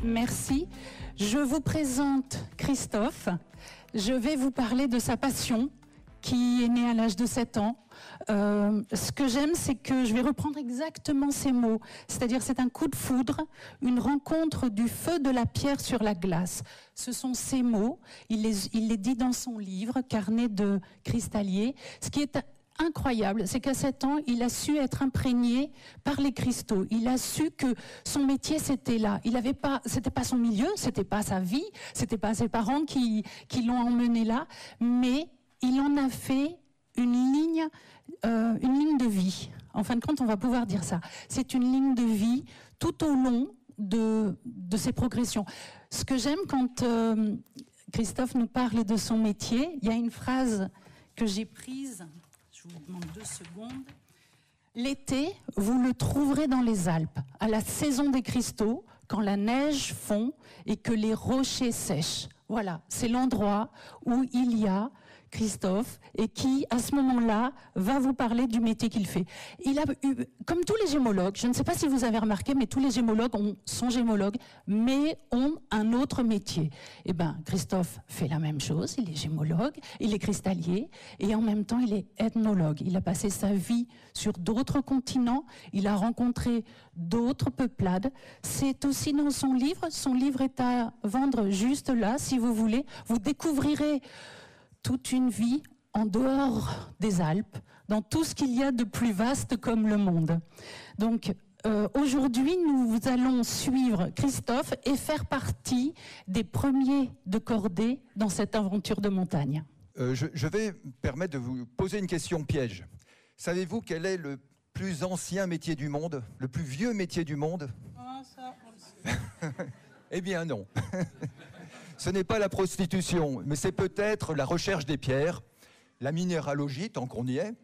Merci. Je vous présente Christophe. Je vais vous parler de sa passion, qui est née à l'âge de 7 ans. Ce que j'aime, c'est que je vais reprendre exactement ces mots. C'est-à-dire, c'est un coup de foudre, une rencontre du feu de la pierre sur la glace. Ce sont ces mots. Il les dit dans son livre, Carnet de cristallier. Ce qui est incroyable, c'est qu'à 7 ans, il a su être imprégné par les cristaux. Il a su que son métier, c'était là. C'était pas son milieu, c'était pas sa vie, c'était pas ses parents qui l'ont emmené là, mais il en a fait une ligne de vie. En fin de compte, on va pouvoir dire ça. C'est une ligne de vie tout au long de ses progressions. Ce que j'aime quand Christophe nous parle de son métier, il y a une phrase que j'ai prise. Je vous demande 2 secondes. L'été, vous le trouverez dans les Alpes, à la saison des cristaux, quand la neige fond et que les rochers sèchent. Voilà, c'est l'endroit où il y a Christophe et qui, à ce moment-là, va vous parler du métier qu'il fait. Il a eu, comme tous les gémologues, je ne sais pas si vous avez remarqué, mais tous les gémologues sont gémologues, mais ont un autre métier. Eh bien, Christophe fait la même chose, il est gémologue, il est cristallier, et en même temps, il est ethnologue. Il a passé sa vie sur d'autres continents, il a rencontré d'autres peuplades. C'est aussi dans son livre est à vendre juste là, si vous voulez. Vous découvrirez toute une vie en dehors des Alpes, dans tout ce qu'il y a de plus vaste comme le monde. Donc aujourd'hui, nous allons suivre Christophe et faire partie des premiers de cordée dans cette aventure de montagne. Je vais me permettre de vous poser une question piège. Savez-vous quel est le plus ancien métier du monde, le plus vieux métier du monde? Ça, on le sait. Eh bien non. Ce n'est pas la prostitution, mais c'est peut-être la recherche des pierres, la minéralogie, tant qu'on y est.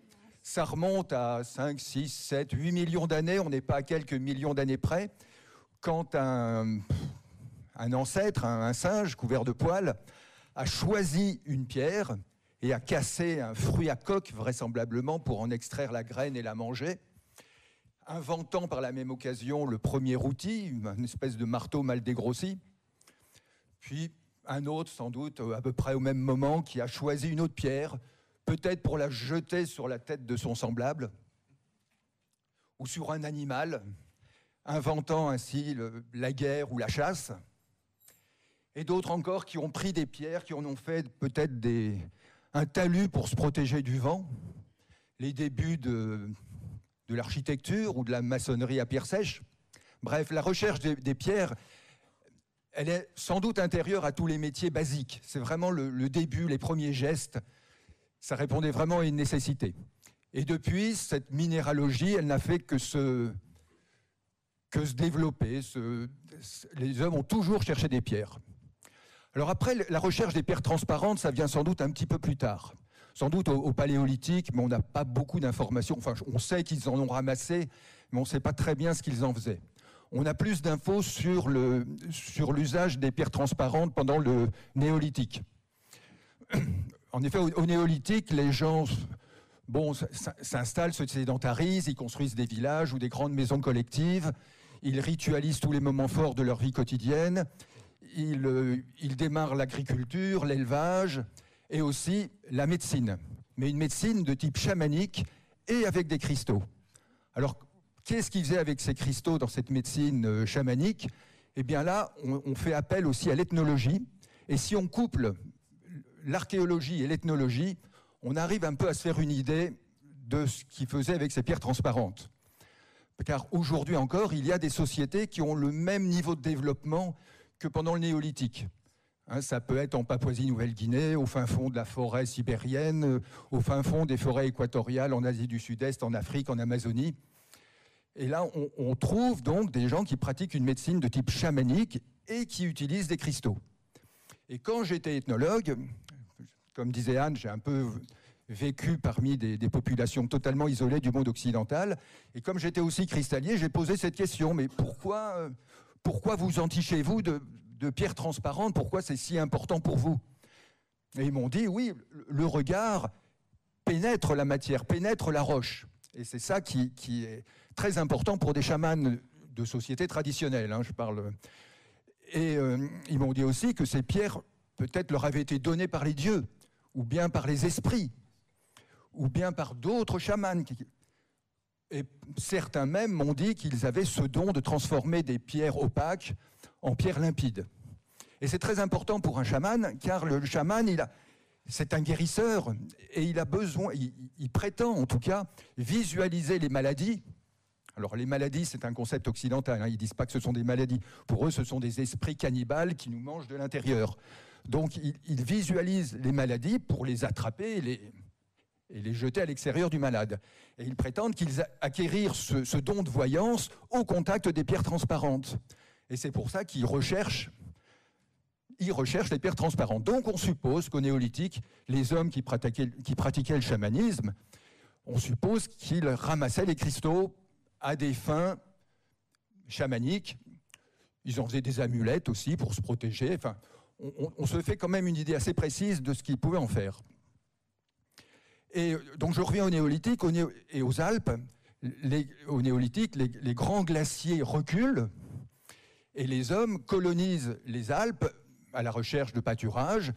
Ça remonte à 5, 6, 7, 8 millions d'années, on n'est pas à quelques millions d'années près, quand un ancêtre, un singe couvert de poils, a choisi une pierre et a cassé un fruit à coque, vraisemblablement, pour en extraire la graine et la manger, inventant par la même occasion le premier outil, une espèce de marteau mal dégrossi. Puis un autre, sans doute, à peu près au même moment, qui a choisi une autre pierre, peut-être pour la jeter sur la tête de son semblable, ou sur un animal, inventant ainsi la guerre ou la chasse. Et d'autres encore qui ont pris des pierres, qui en ont fait peut-être un talus pour se protéger du vent, les débuts de l'architecture ou de la maçonnerie à pierre sèche. Bref, la recherche des pierres, elle est sans doute intérieure à tous les métiers basiques. C'est vraiment le début, les premiers gestes. Ça répondait vraiment à une nécessité. Et depuis, cette minéralogie, elle n'a fait que se développer. Les hommes ont toujours cherché des pierres. Alors après, la recherche des pierres transparentes, ça vient sans doute un petit peu plus tard. Sans doute au Paléolithique, mais on n'a pas beaucoup d'informations. Enfin, on sait qu'ils en ont ramassé, mais on ne sait pas très bien ce qu'ils en faisaient. On a plus d'infos sur l'usage des pierres transparentes pendant le néolithique. En effet, au néolithique, les gens s'installent, se sédentarisent, ils construisent des villages ou des grandes maisons collectives, ils ritualisent tous les moments forts de leur vie quotidienne, ils démarrent l'agriculture, l'élevage et aussi la médecine. Mais une médecine de type chamanique et avec des cristaux. Alors, qu'est-ce qu'ils faisaient avec ces cristaux dans cette médecine chamanique? Eh bien là, on fait appel aussi à l'ethnologie. Et si on couple l'archéologie et l'ethnologie, on arrive un peu à se faire une idée de ce qu'ils faisaient avec ces pierres transparentes. Car aujourd'hui encore, il y a des sociétés qui ont le même niveau de développement que pendant le néolithique. Ça peut être en Papouasie-Nouvelle-Guinée, au fin fond de la forêt sibérienne, au fin fond des forêts équatoriales en Asie du Sud-Est, en Afrique, en Amazonie. Et là, on trouve donc des gens qui pratiquent une médecine de type chamanique et qui utilisent des cristaux. Et quand j'étais ethnologue, comme disait Anne, j'ai un peu vécu parmi des populations totalement isolées du monde occidental. Et comme j'étais aussi cristallier, j'ai posé cette question, mais pourquoi vous entichez-vous de pierres transparentes? Pourquoi c'est si important pour vous? Et ils m'ont dit, oui, le regard pénètre la matière, pénètre la roche. Et c'est ça qui est très important pour des chamans de sociétés traditionnelles, je parle. Et ils m'ont dit aussi que ces pierres, peut-être, leur avaient été données par les dieux, ou bien par les esprits, ou bien par d'autres chamans. Et certains même m'ont dit qu'ils avaient ce don de transformer des pierres opaques en pierres limpides. Et c'est très important pour un chaman, car le chaman, c'est un guérisseur, et il a besoin, il prétend en tout cas, visualiser les maladies. Alors les maladies, c'est un concept occidental, hein, ils ne disent pas que ce sont des maladies. Pour eux, ce sont des esprits cannibales qui nous mangent de l'intérieur. Donc ils visualisent les maladies pour les attraper et les jeter à l'extérieur du malade. Et ils prétendent qu'ils acquérirent ce don de voyance au contact des pierres transparentes. Et c'est pour ça qu'ils recherchent les pierres transparentes. Donc on suppose qu'au néolithique, les hommes qui pratiquaient le chamanisme, on suppose qu'ils ramassaient les cristaux à des fins chamaniques. Ils en faisaient des amulettes aussi pour se protéger. Enfin, on se fait quand même une idée assez précise de ce qu'ils pouvaient en faire. Et donc je reviens au néolithique et aux Alpes. Au néolithique, les grands glaciers reculent et les hommes colonisent les Alpes à la recherche de pâturage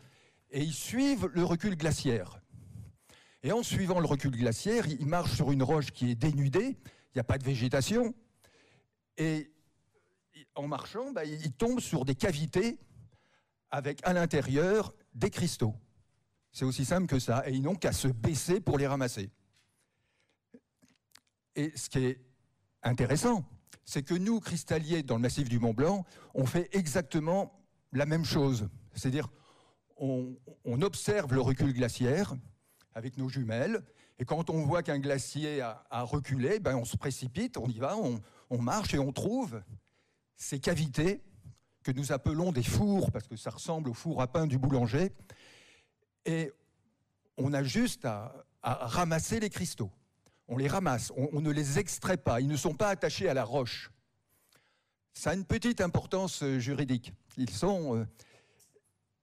et ils suivent le recul glaciaire. Et en suivant le recul glaciaire, ils marchent sur une roche qui est dénudée, il n'y a pas de végétation, et en marchant, ils tombent sur des cavités avec à l'intérieur des cristaux. C'est aussi simple que ça, et ils n'ont qu'à se baisser pour les ramasser. Et ce qui est intéressant, c'est que nous, cristalliers dans le massif du Mont-Blanc, on fait exactement la même chose. C'est-à-dire, on observe le recul glaciaire avec nos jumelles, et quand on voit qu'un glacier a reculé, on se précipite, on y va, on marche et on trouve ces cavités que nous appelons des fours, parce que ça ressemble au four à pain du boulanger, et on a juste à ramasser les cristaux. On les ramasse, on ne les extrait pas, ils ne sont pas attachés à la roche. Ça a une petite importance juridique.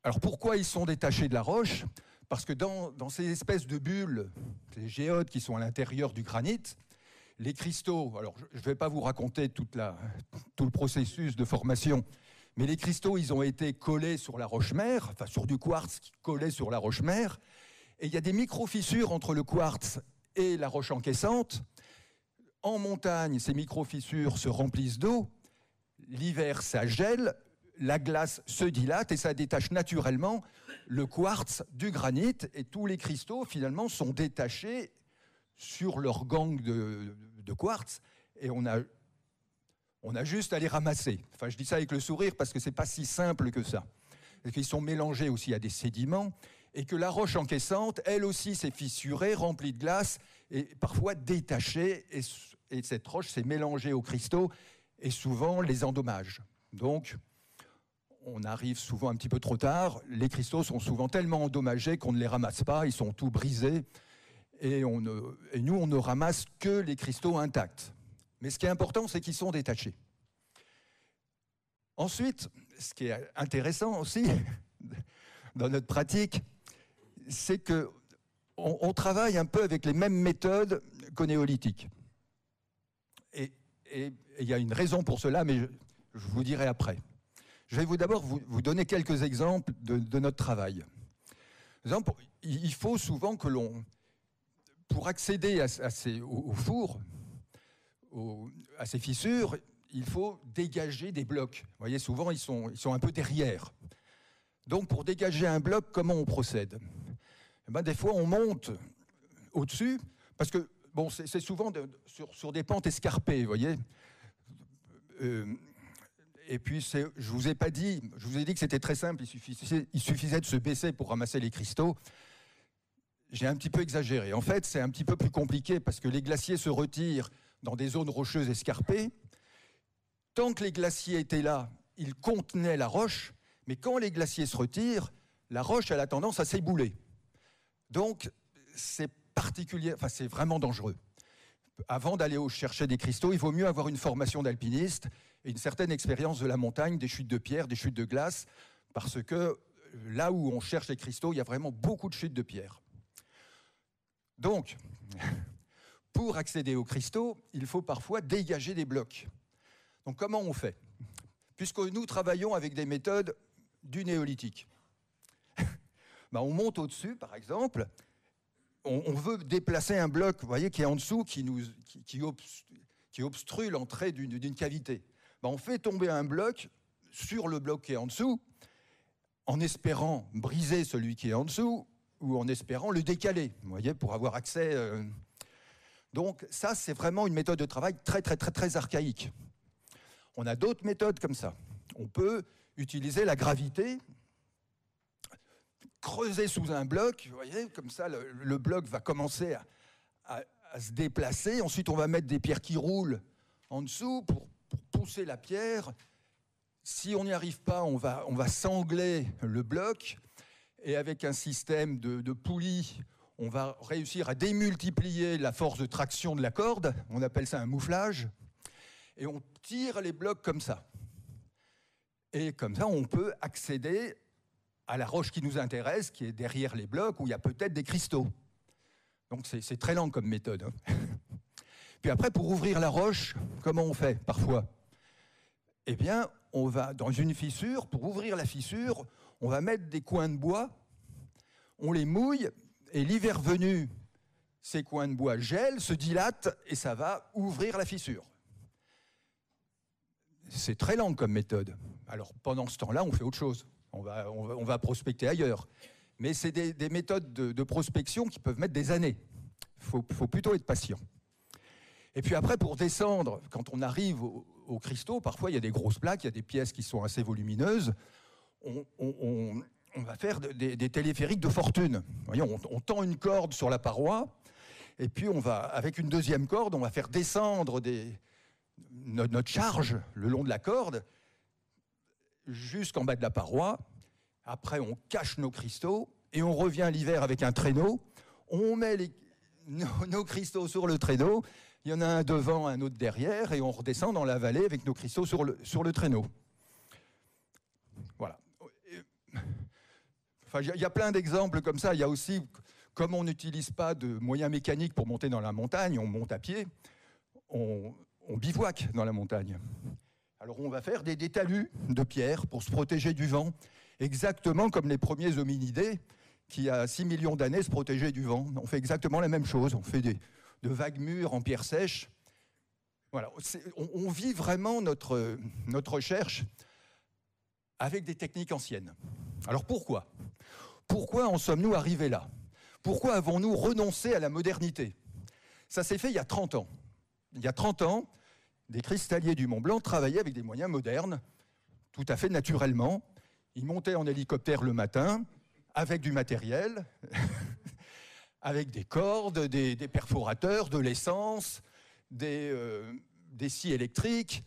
Alors pourquoi ils sont détachés de la roche ? Parce que dans ces espèces de bulles, ces géodes qui sont à l'intérieur du granit, les cristaux, alors je ne vais pas vous raconter tout le processus de formation, mais les cristaux, ils ont été collés sur la roche-mère, enfin sur du quartz collé sur la roche-mère, et il y a des micro-fissures entre le quartz et la roche encaissante. En montagne, ces micro-fissures se remplissent d'eau, l'hiver, ça gèle, la glace se dilate et ça détache naturellement le quartz du granit, et tous les cristaux, finalement, sont détachés sur leur gang de quartz, et on a juste à les ramasser. Enfin, je dis ça avec le sourire parce que ce n'est pas si simple que ça. Parce qu'ils sont mélangés aussi à des sédiments, et que la roche encaissante, elle aussi, s'est fissurée, remplie de glace, et parfois détachée, et cette roche s'est mélangée aux cristaux, et souvent les endommage. Donc, on arrive souvent un petit peu trop tard, les cristaux sont souvent tellement endommagés qu'on ne les ramasse pas, ils sont tout brisés, et nous, on ne ramasse que les cristaux intacts. Mais ce qui est important, c'est qu'ils sont détachés. Ensuite, ce qui est intéressant aussi dans notre pratique, c'est qu'on travaille un peu avec les mêmes méthodes qu'au néolithique. Et il y a une raison pour cela, mais je vous dirai après. Je vais d'abord vous donner quelques exemples de notre travail. Par exemple, il faut souvent que pour accéder au four, à ces fissures, il faut dégager des blocs. Vous voyez, souvent, ils sont un peu derrière. Donc, pour dégager un bloc, comment on procède ? Des fois, on monte au-dessus, parce que c'est souvent sur des pentes escarpées, vous voyez. Et puis, je vous ai dit que c'était très simple, il suffisait de se baisser pour ramasser les cristaux. J'ai un petit peu exagéré. En fait, c'est un petit peu plus compliqué, parce que les glaciers se retirent dans des zones rocheuses escarpées. Tant que les glaciers étaient là, ils contenaient la roche, mais quand les glaciers se retirent, la roche a tendance à s'ébouler. Donc, c'est vraiment dangereux. Avant d'aller chercher des cristaux, il vaut mieux avoir une formation d'alpiniste et une certaine expérience de la montagne, des chutes de pierre, des chutes de glace, parce que là où on cherche les cristaux, il y a vraiment beaucoup de chutes de pierre. Donc, pour accéder aux cristaux, il faut parfois dégager des blocs. Donc comment on fait ? puisque nous travaillons avec des méthodes du néolithique. Ben, on monte au-dessus, par exemple, on veut déplacer un bloc, vous voyez, qui est en dessous, qui obstrue l'entrée d'une cavité. Ben, on fait tomber un bloc sur le bloc qui est en dessous, en espérant briser celui qui est en dessous, ou en espérant le décaler, vous voyez, pour avoir accès. Donc ça, c'est vraiment une méthode de travail très archaïque. On a d'autres méthodes comme ça. On peut utiliser la gravité, creuser sous un bloc, vous voyez, comme ça, le bloc va commencer à se déplacer. Ensuite, on va mettre des pierres qui roulent en dessous pour pousser la pierre. Si on n'y arrive pas, on va sangler le bloc. Et avec un système de poulies, on va réussir à démultiplier la force de traction de la corde. On appelle ça un mouflage. Et on tire les blocs comme ça. Et comme ça, on peut accéder à la roche qui nous intéresse, qui est derrière les blocs, où il y a peut-être des cristaux. Donc c'est très lent comme méthode. Puis après, pour ouvrir la roche, comment on fait parfois? Eh bien, on va dans une fissure, pour ouvrir la fissure, on va mettre des coins de bois, on les mouille, et l'hiver venu, ces coins de bois gèlent, se dilatent, et ça va ouvrir la fissure. C'est très lent comme méthode. Alors pendant ce temps-là, on fait autre chose. On va prospecter ailleurs. Mais c'est des méthodes de prospection qui peuvent mettre des années. Il faut plutôt être patient. Et puis après, pour descendre, quand on arrive aux cristaux, parfois il y a des grosses plaques, il y a des pièces qui sont assez volumineuses. On va faire des téléphériques de fortune. Vous voyez, on tend une corde sur la paroi, et puis avec une deuxième corde, on va faire descendre notre charge le long de la corde, jusqu'en bas de la paroi. Après, on cache nos cristaux et on revient l'hiver avec un traîneau. On met nos cristaux sur le traîneau. Il y en a un devant, un autre derrière, et on redescend dans la vallée avec nos cristaux sur le traîneau. Voilà. Enfin, il y a plein d'exemples comme ça. Il y a aussi, comme on n'utilise pas de moyens mécaniques pour monter dans la montagne, on monte à pied, on bivouaque dans la montagne. Alors on va faire des talus de pierre pour se protéger du vent, exactement comme les premiers hominidés qui, il y a 6 millions d'années, se protégeaient du vent. On fait exactement la même chose, on fait de vagues murs en pierre sèche. Voilà. On vit vraiment notre recherche avec des techniques anciennes. Alors pourquoi en sommes-nous arrivés là? Pourquoi avons-nous renoncé à la modernité? Ça s'est fait il y a 30 ans. Il y a 30 ans, des cristalliers du Mont Blanc travaillaient avec des moyens modernes, tout à fait naturellement. Ils montaient en hélicoptère le matin, avec du matériel, avec des cordes, des perforateurs, de l'essence, des scies électriques.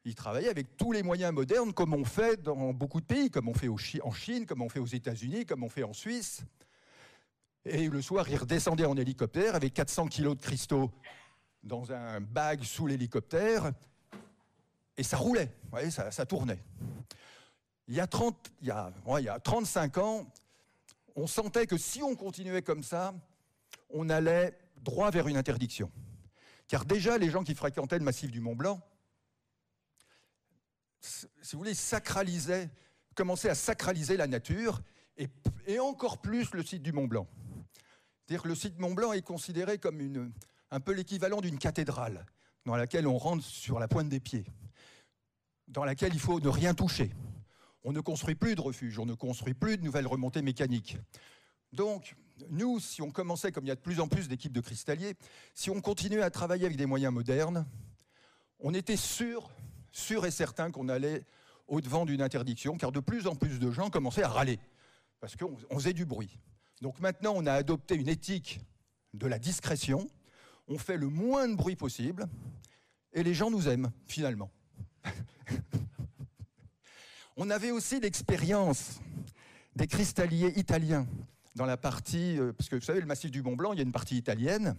Ils travaillaient avec tous les moyens modernes, comme on fait dans beaucoup de pays, comme on fait en Chine, comme on fait aux États-Unis, comme on fait en Suisse. Et le soir, ils redescendaient en hélicoptère avec 400 kilos de cristaux dans un bag sous l'hélicoptère, et ça roulait, vous voyez, ça tournait. Il y a 35 ans, on sentait que si on continuait comme ça, on allait droit vers une interdiction. Car déjà, les gens qui fréquentaient le massif du Mont Blanc, si vous voulez, commençaient à sacraliser la nature, et encore plus le site du Mont Blanc. C'est-à-dire que le site Mont Blanc est considéré comme un peu l'équivalent d'une cathédrale, dans laquelle on rentre sur la pointe des pieds, dans laquelle il faut ne rien toucher. On ne construit plus de refuge, on ne construit plus de nouvelles remontées mécaniques. Donc, nous, si on commençait, comme il y a de plus en plus d'équipes de cristalliers, si on continuait à travailler avec des moyens modernes, on était sûr et certain qu'on allait au-devant d'une interdiction, car de plus en plus de gens commençaient à râler, parce qu'on faisait du bruit. Donc maintenant, on a adopté une éthique de la discrétion. On fait le moins de bruit possible, et les gens nous aiment, finalement. On avait aussi l'expérience des cristalliers italiens dans la partie, parce que vous savez, le massif du Mont Blanc, il y a une partie italienne.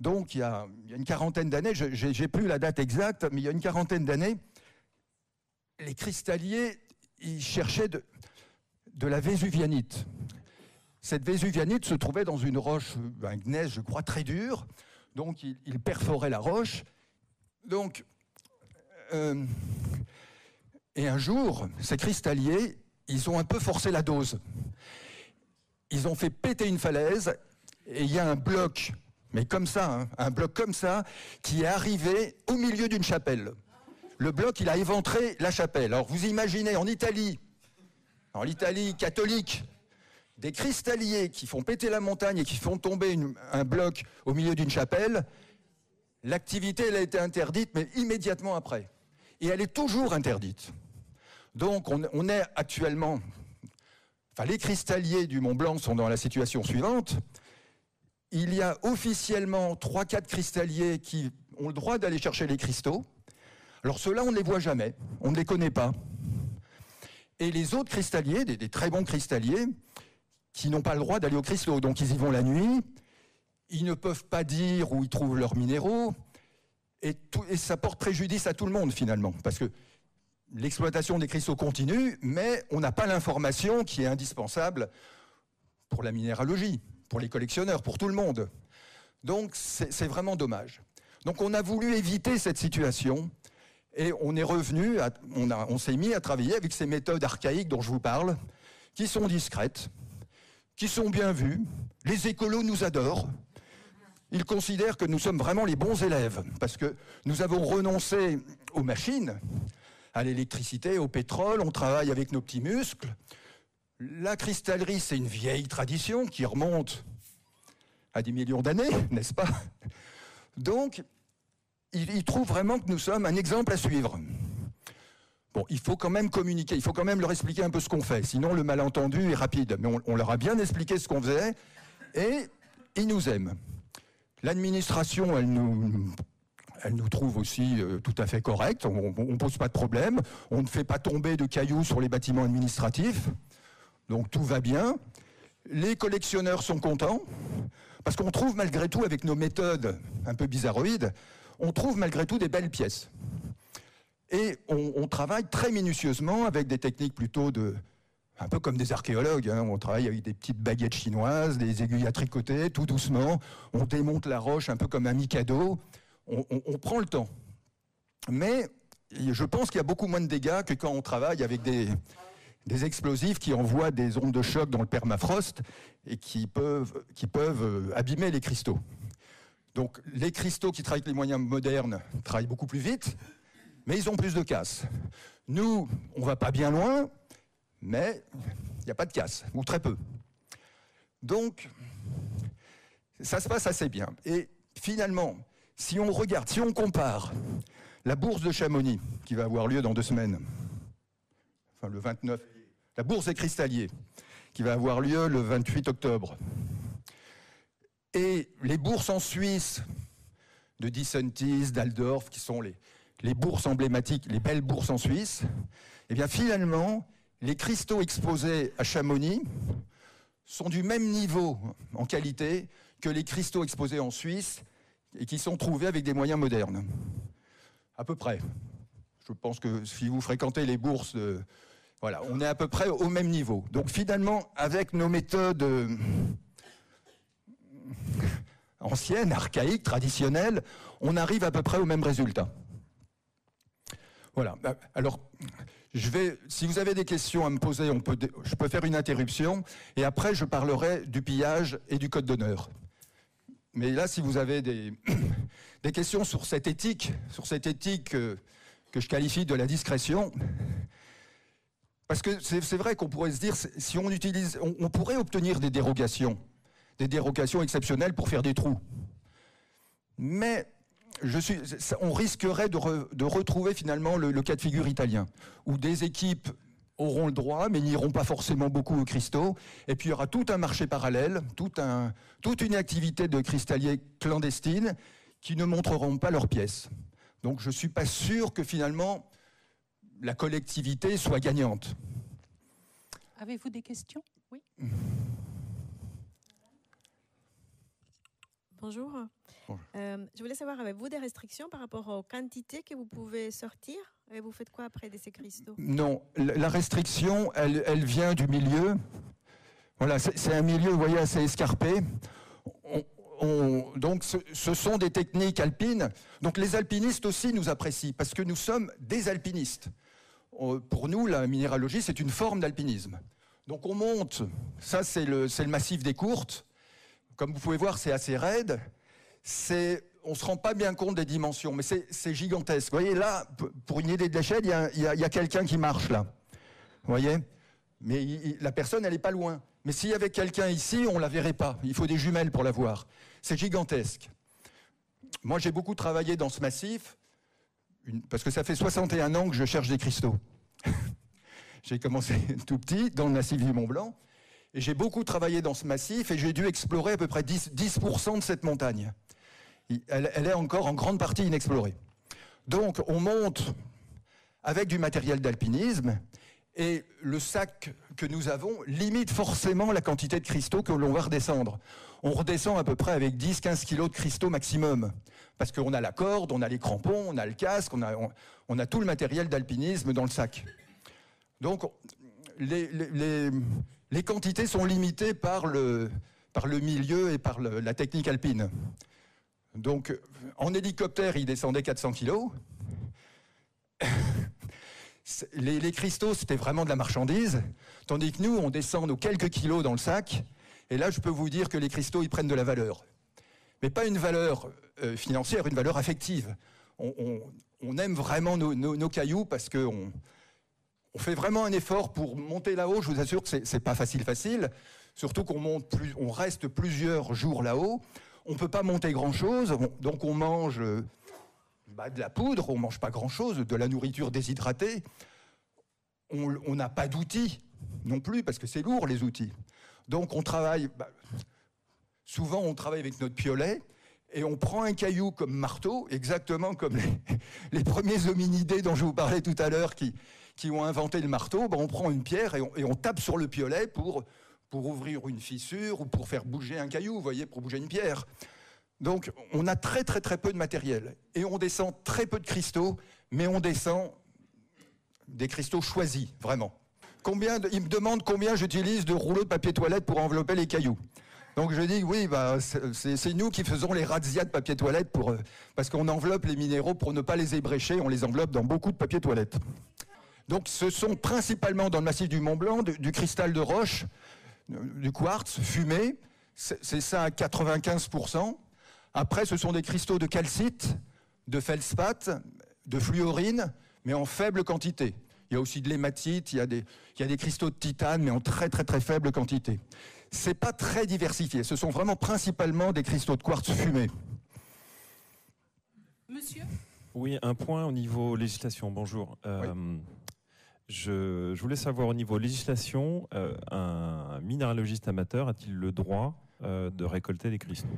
Donc, il y a une quarantaine d'années, j'ai plus la date exacte, mais il y a une quarantaine d'années, les cristalliers, ils cherchaient de la vésuvianite. Cette vésuvianite se trouvait dans une roche, un gneiss, je crois, très dur. Donc, ils perforaient la roche. Donc, Et un jour, ces cristalliers, ils ont un peu forcé la dose. Ils ont fait péter une falaise et il y a un bloc, mais comme ça, hein, un bloc comme ça, qui est arrivé au milieu d'une chapelle. Le bloc, il a éventré la chapelle. Alors vous imaginez, en l'Italie catholique, des cristalliers qui font péter la montagne et qui font tomber un bloc au milieu d'une chapelle, l'activité, elle a été interdite, mais immédiatement après. Et elle est toujours interdite. Donc on est actuellement... Enfin, les cristalliers du Mont Blanc sont dans la situation suivante. Il y a officiellement 3-4 cristalliers qui ont le droit d'aller chercher les cristaux. Alors ceux-là, on ne les voit jamais, on ne les connaît pas. Et les autres cristalliers, des très bons cristalliers, qui n'ont pas le droit d'aller aux cristaux, donc ils y vont la nuit, ils ne peuvent pas dire où ils trouvent leurs minéraux, et ça porte préjudice à tout le monde finalement, parce que l'exploitation des cristaux continue, mais on n'a pas l'information qui est indispensable pour la minéralogie, pour les collectionneurs, pour tout le monde. Donc c'est vraiment dommage. Donc on a voulu éviter cette situation et on est revenu, on s'est mis à travailler avec ces méthodes archaïques dont je vous parle, qui sont discrètes, qui sont bien vues. Les écolos nous adorent. Ils considèrent que nous sommes vraiment les bons élèves parce que nous avons renoncé aux machines, à l'électricité, au pétrole, on travaille avec nos petits muscles. La cristallerie, c'est une vieille tradition qui remonte à des millions d'années, n'est-ce pas? Donc, ils trouvent vraiment que nous sommes un exemple à suivre. Bon, il faut quand même communiquer, il faut quand même leur expliquer un peu ce qu'on fait, sinon le malentendu est rapide. Mais on leur a bien expliqué ce qu'on faisait et ils nous aiment. L'administration, elle nous trouve aussi tout à fait corrects, on ne pose pas de problème, on ne fait pas tomber de cailloux sur les bâtiments administratifs, donc tout va bien. Les collectionneurs sont contents, parce qu'on trouve malgré tout, avec nos méthodes un peu bizarroïdes, on trouve malgré tout des belles pièces. Et on travaille très minutieusement avec des techniques plutôt un peu comme des archéologues, hein. On travaille avec des petites baguettes chinoises, des aiguilles à tricoter, tout doucement, on démonte la roche un peu comme un mikado. On prend le temps. Mais je pense qu'il y a beaucoup moins de dégâts que quand on travaille avec des explosifs qui envoient des ondes de choc dans le permafrost et qui peuvent abîmer les cristaux. Donc les cristaux qui travaillent avec les moyens modernes travaillent beaucoup plus vite, mais ils ont plus de casse. Nous, on ne va pas bien loin, mais il n'y a pas de casse, ou très peu. Donc, ça se passe assez bien. Et finalement, si on regarde, si on compare la bourse de Chamonix, qui va avoir lieu dans 2 semaines, enfin le 29, la bourse des cristalliers, qui va avoir lieu le 28 octobre, et les bourses en Suisse de Dicentis, d'Aldorf, qui sont les bourses emblématiques, les belles bourses en Suisse, eh bien finalement, les cristaux exposés à Chamonix sont du même niveau en qualité que les cristaux exposés en Suisse et qui sont trouvés avec des moyens modernes. À peu près. Je pense que si vous fréquentez les bourses, voilà, on est à peu près au même niveau. Donc finalement, avec nos méthodes anciennes, archaïques, traditionnelles, on arrive à peu près au même résultat. Voilà. Alors, si vous avez des questions à me poser, je peux faire une interruption et après je parlerai du pillage et du code d'honneur. Mais là, si vous avez des questions sur cette éthique que je qualifie de la discrétion, parce que c'est vrai qu'on pourrait se dire, si on utilise, on pourrait obtenir des dérogations exceptionnelles pour faire des trous. Mais on risquerait de retrouver finalement le cas de figure italien, où des équipes auront le droit, mais n'iront pas forcément beaucoup aux cristaux. Et puis il y aura tout un marché parallèle, toute une activité de cristalliers clandestines qui ne montreront pas leurs pièces. Donc je ne suis pas sûr que finalement la collectivité soit gagnante. Avez-vous des questions? Oui. Bonjour. Je voulais savoir, avez-vous des restrictions par rapport aux quantités que vous pouvez sortir? Et vous faites quoi après de ces cristaux? Non, la restriction, elle vient du milieu. Voilà, c'est un milieu, vous voyez, assez escarpé. Donc, ce sont des techniques alpines. Donc, les alpinistes aussi nous apprécient, parce que nous sommes des alpinistes. pour nous, la minéralogie, c'est une forme d'alpinisme. Donc on monte, ça c'est le massif des Courtes. Comme vous pouvez voir, c'est assez raide. On ne se rend pas bien compte des dimensions, mais c'est gigantesque. Vous voyez, là, pour une idée de l'échelle, il y a quelqu'un qui marche là. Vous voyez? Mais la personne, elle n'est pas loin. Mais s'il y avait quelqu'un ici, on ne la verrait pas. Il faut des jumelles pour la voir. C'est gigantesque. Moi, j'ai beaucoup travaillé dans ce massif, parce que ça fait 61 ans que je cherche des cristaux. J'ai commencé tout petit, dans le massif du Mont Blanc, et j'ai beaucoup travaillé dans ce massif, et j'ai dû explorer à peu près 10% de cette montagne. Elle est encore en grande partie inexplorée. Donc, on monte avec du matériel d'alpinisme, et le sac que nous avons limite forcément la quantité de cristaux que l'on va redescendre. On redescend à peu près avec 10-15 kilos de cristaux maximum. Parce qu'on a la corde, on a les crampons, on a le casque, on a tout le matériel d'alpinisme dans le sac. Donc, les quantités sont limitées par le milieu et par la technique alpine. Donc, en hélicoptère, il descendait 400 kilos. Les cristaux, c'était vraiment de la marchandise, tandis que nous, on descend nos quelques kilos dans le sac, et là, je peux vous dire que les cristaux, ils prennent de la valeur. Mais pas une valeur financière, une valeur affective. On aime vraiment nos cailloux parce qu'on fait vraiment un effort pour monter là-haut. Je vous assure que c'est pas facile, surtout on reste plusieurs jours là-haut. On ne peut pas monter grand-chose, donc on mange de la poudre, on ne mange pas grand-chose, de la nourriture déshydratée. On n'a pas d'outils non plus, parce que c'est lourd les outils. Donc on travaille, souvent on travaille avec notre piolet, et on prend un caillou comme marteau, exactement comme les premiers hominidés dont je vous parlais tout à l'heure qui ont inventé le marteau. On prend une pierre et on tape sur le piolet pour ouvrir une fissure ou pour faire bouger un caillou, vous voyez, pour bouger une pierre. Donc, on a très peu de matériel. Et on descend très peu de cristaux, mais on descend des cristaux choisis, vraiment. Il me demande combien j'utilise de rouleaux de papier toilette pour envelopper les cailloux. Donc je dis, oui, c'est nous qui faisons les razzias de papier toilette parce qu'on enveloppe les minéraux pour ne pas les ébrécher, on les enveloppe dans beaucoup de papier toilette. Donc ce sont principalement dans le massif du Mont Blanc du cristal de roche, du quartz fumé, c'est ça à 95%. Après, ce sont des cristaux de calcite, de feldspath, de fluorine, mais en faible quantité. Il y a aussi de l'hématite, il y a des cristaux de titane, mais en très faible quantité. C'est pas très diversifié, ce sont vraiment principalement des cristaux de quartz fumés. Monsieur ? Oui, un point au niveau législation, bonjour. Oui. Je voulais savoir au niveau législation, un minéralogiste amateur a-t-il le droit de récolter des cristaux ?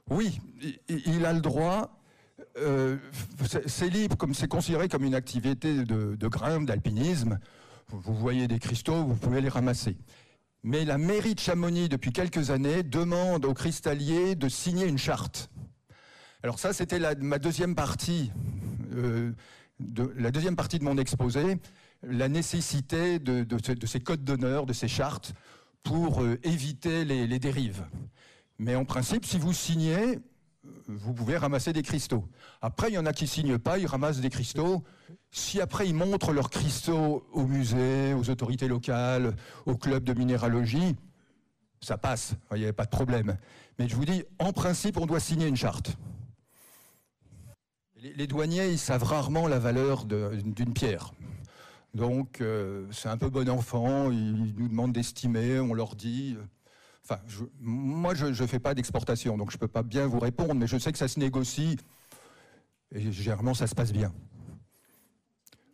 Oui, il a le droit. C'est libre, comme c'est considéré comme une activité de grimpe, d'alpinisme. Vous voyez des cristaux, vous pouvez les ramasser. Mais la mairie de Chamonix, depuis quelques années, demande aux cristalliers de signer une charte. Alors ça, c'était ma deuxième partie, de mon exposé, la nécessité de ces codes d'honneur, de ces chartes, pour éviter les dérives. Mais en principe, si vous signez, vous pouvez ramasser des cristaux. Après, il y en a qui ne signent pas, ils ramassent des cristaux. Si après, ils montrent leurs cristaux au musée, aux autorités locales, au club de minéralogie, ça passe, il n'y a pas de problème. Mais je vous dis, en principe, on doit signer une charte. Les douaniers, ils savent rarement la valeur d'une pierre. Donc, c'est un peu bon enfant, ils nous demandent d'estimer, on leur dit... Enfin, moi, je ne fais pas d'exportation, donc je ne peux pas bien vous répondre, mais je sais que ça se négocie et généralement, ça se passe bien.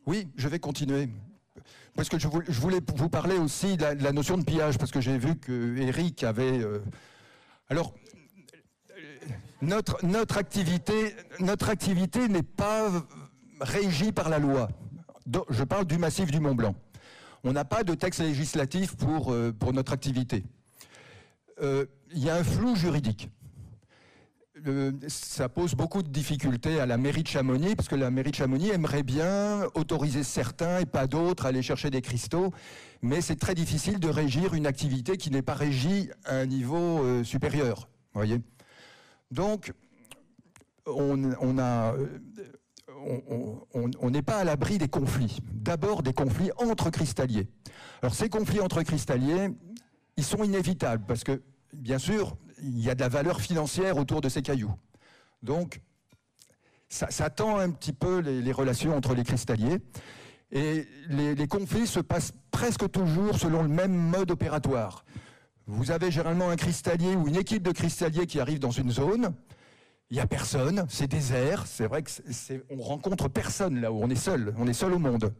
Oui, je vais continuer. Parce que je voulais vous parler aussi de la notion de pillage, parce que j'ai vu que Eric avait... Alors, notre activité n'est pas régie par la loi. Je parle du massif du Mont Blanc. On n'a pas de texte législatif pour notre activité. Il y a un flou juridique. Ça pose beaucoup de difficultés à la mairie de Chamonix, parce que la mairie de Chamonix aimerait bien autoriser certains et pas d'autres à aller chercher des cristaux, mais c'est très difficile de régir une activité qui n'est pas régie à un niveau supérieur. Voyez. Donc, on on n'est pas à l'abri des conflits. D'abord, des conflits entre cristalliers. Alors, ces conflits entre cristalliers, ils sont inévitables parce que, bien sûr, il y a de la valeur financière autour de ces cailloux. Donc, ça tend un petit peu les relations entre les cristalliers. Et les conflits se passent presque toujours selon le même mode opératoire. Vous avez généralement un cristallier ou une équipe de cristalliers qui arrive dans une zone. Il n'y a personne, c'est désert. C'est vrai qu'on rencontre personne là où on est seul au monde.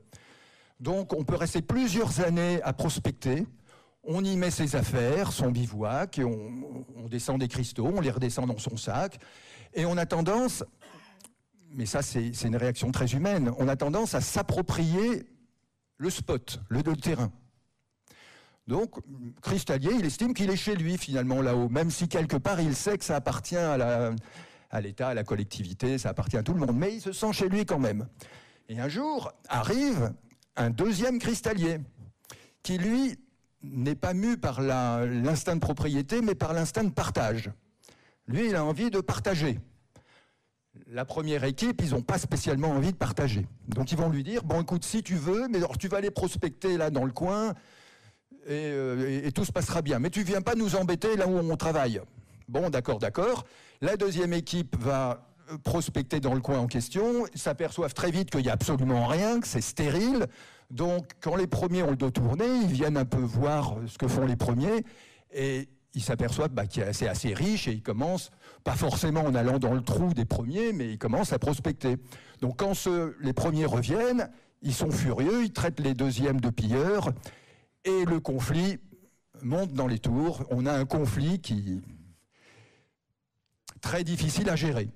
Donc on peut rester plusieurs années à prospecter. On y met ses affaires, son bivouac, et on descend des cristaux, on les redescend dans son sac. Et on a tendance, mais ça c'est une réaction très humaine, on a tendance à s'approprier le spot, le terrain. Donc, cristallier, il estime qu'il est chez lui finalement là-haut, même si quelque part il sait que ça appartient à l'État, à la collectivité, ça appartient à tout le monde, mais il se sent chez lui quand même. Et un jour arrive un deuxième cristallier qui lui n'est pas mu par l'instinct de propriété, mais par l'instinct de partage. Lui, il a envie de partager. La première équipe, ils n'ont pas spécialement envie de partager. Donc ils vont lui dire, bon écoute, si tu veux, mais alors tu vas aller prospecter là dans le coin, et tout se passera bien. Mais tu ne viens pas nous embêter là où on travaille. Bon, d'accord. La deuxième équipe va prospecter dans le coin en question, s'aperçoivent très vite qu'il n'y a absolument rien, que c'est stérile. Donc, quand les premiers ont le dos tourné, ils viennent un peu voir ce que font les premiers, et ils s'aperçoivent que c'est assez riche, et ils commencent, pas forcément en allant dans le trou des premiers, mais ils commencent à prospecter. Donc, quand les premiers reviennent, ils sont furieux, ils traitent les deuxièmes de pilleurs, et le conflit monte dans les tours. On a un conflit qui est très difficile à gérer.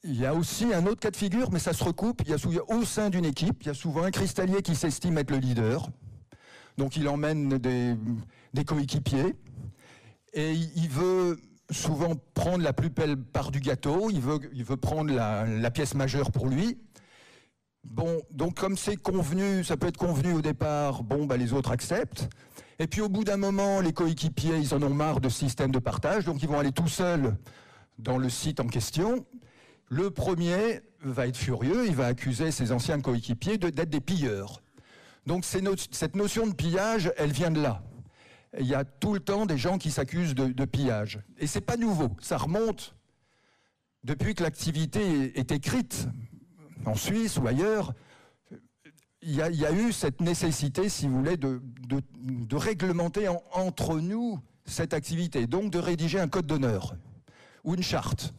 Il y a aussi un autre cas de figure, mais ça se recoupe. Il y a au sein d'une équipe, il y a souvent un cristallier qui s'estime être le leader. Donc il emmène des coéquipiers et il veut souvent prendre la plus belle part du gâteau, il veut prendre la pièce majeure pour lui. Bon, donc comme c'est convenu, ça peut être convenu au départ, les autres acceptent. Et puis au bout d'un moment, les coéquipiers, ils en ont marre de ce système de partage, donc ils vont aller tout seuls dans le site en question. Le premier va être furieux, il va accuser ses anciens coéquipiers d'être des pilleurs. Donc cette notion de pillage, elle vient de là. Il y a tout le temps des gens qui s'accusent de pillage. Et c'est pas nouveau, ça remonte depuis que l'activité est écrite. En Suisse ou ailleurs, il y a eu cette nécessité, si vous voulez, de réglementer entre nous cette activité, donc de rédiger un code d'honneur ou une charte.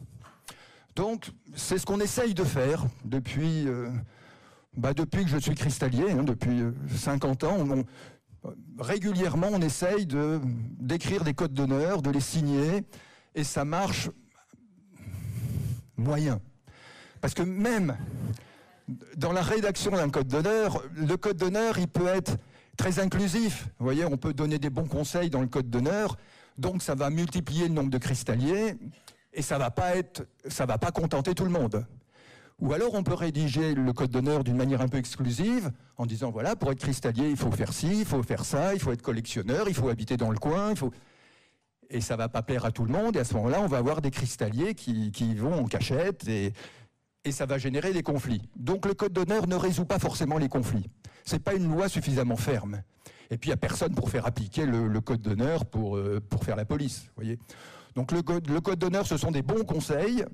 Donc, c'est ce qu'on essaye de faire depuis que je suis cristallier, depuis 50 ans. Régulièrement, on essaye d'écrire des codes d'honneur, de les signer, et ça marche moyen. Parce que même dans la rédaction d'un code d'honneur, le code d'honneur, il peut être très inclusif. Vous voyez, on peut donner des bons conseils dans le code d'honneur, donc ça va multiplier le nombre de cristalliers, et ça va pas contenter tout le monde. Ou alors on peut rédiger le code d'honneur d'une manière un peu exclusive, en disant, voilà, pour être cristallier, il faut faire ci, il faut faire ça, il faut être collectionneur, il faut habiter dans le coin, Et ça va pas plaire à tout le monde, et à ce moment-là, on va avoir des cristalliers qui vont en cachette, et ça va générer des conflits. Donc le code d'honneur ne résout pas forcément les conflits. Ce n'est pas une loi suffisamment ferme. Et puis il n'y a personne pour faire appliquer le code d'honneur pour faire la police. Voyez. Donc le code d'honneur, ce sont des bons conseils,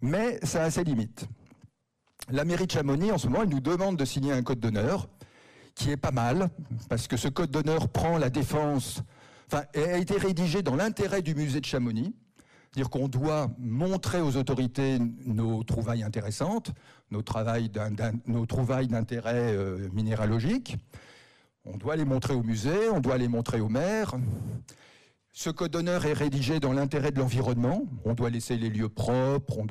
mais ça a ses limites. La mairie de Chamonix, en ce moment, elle nous demande de signer un code d'honneur, qui est pas mal, parce que ce code d'honneur prend la défense, a été rédigé dans l'intérêt du musée de Chamonix. C'est-à-dire qu'on doit montrer aux autorités nos trouvailles intéressantes, nos trouvailles d'intérêt minéralogique. On doit les montrer au musée, on doit les montrer au maire. Ce code d'honneur est rédigé dans l'intérêt de l'environnement. On doit laisser les lieux propres, on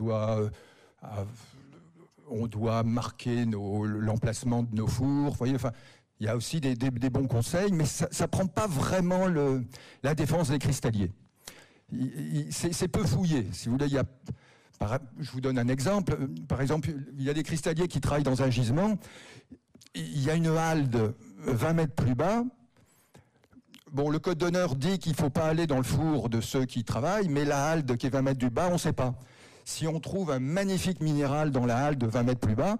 doit marquer l'emplacement de nos fours. Vous voyez, il y a aussi des bons conseils, mais ça ne prend pas vraiment la défense des cristalliers. C'est peu fouillé. Si vous voulez, je vous donne un exemple. Par exemple, il y a des cristalliers qui travaillent dans un gisement. Il y a une halde 20 mètres plus bas. Bon, le code d'honneur dit qu'il ne faut pas aller dans le four de ceux qui travaillent, mais la halde qui est 20 mètres du bas, on ne sait pas. Si on trouve un magnifique minéral dans la halle de 20 mètres plus bas,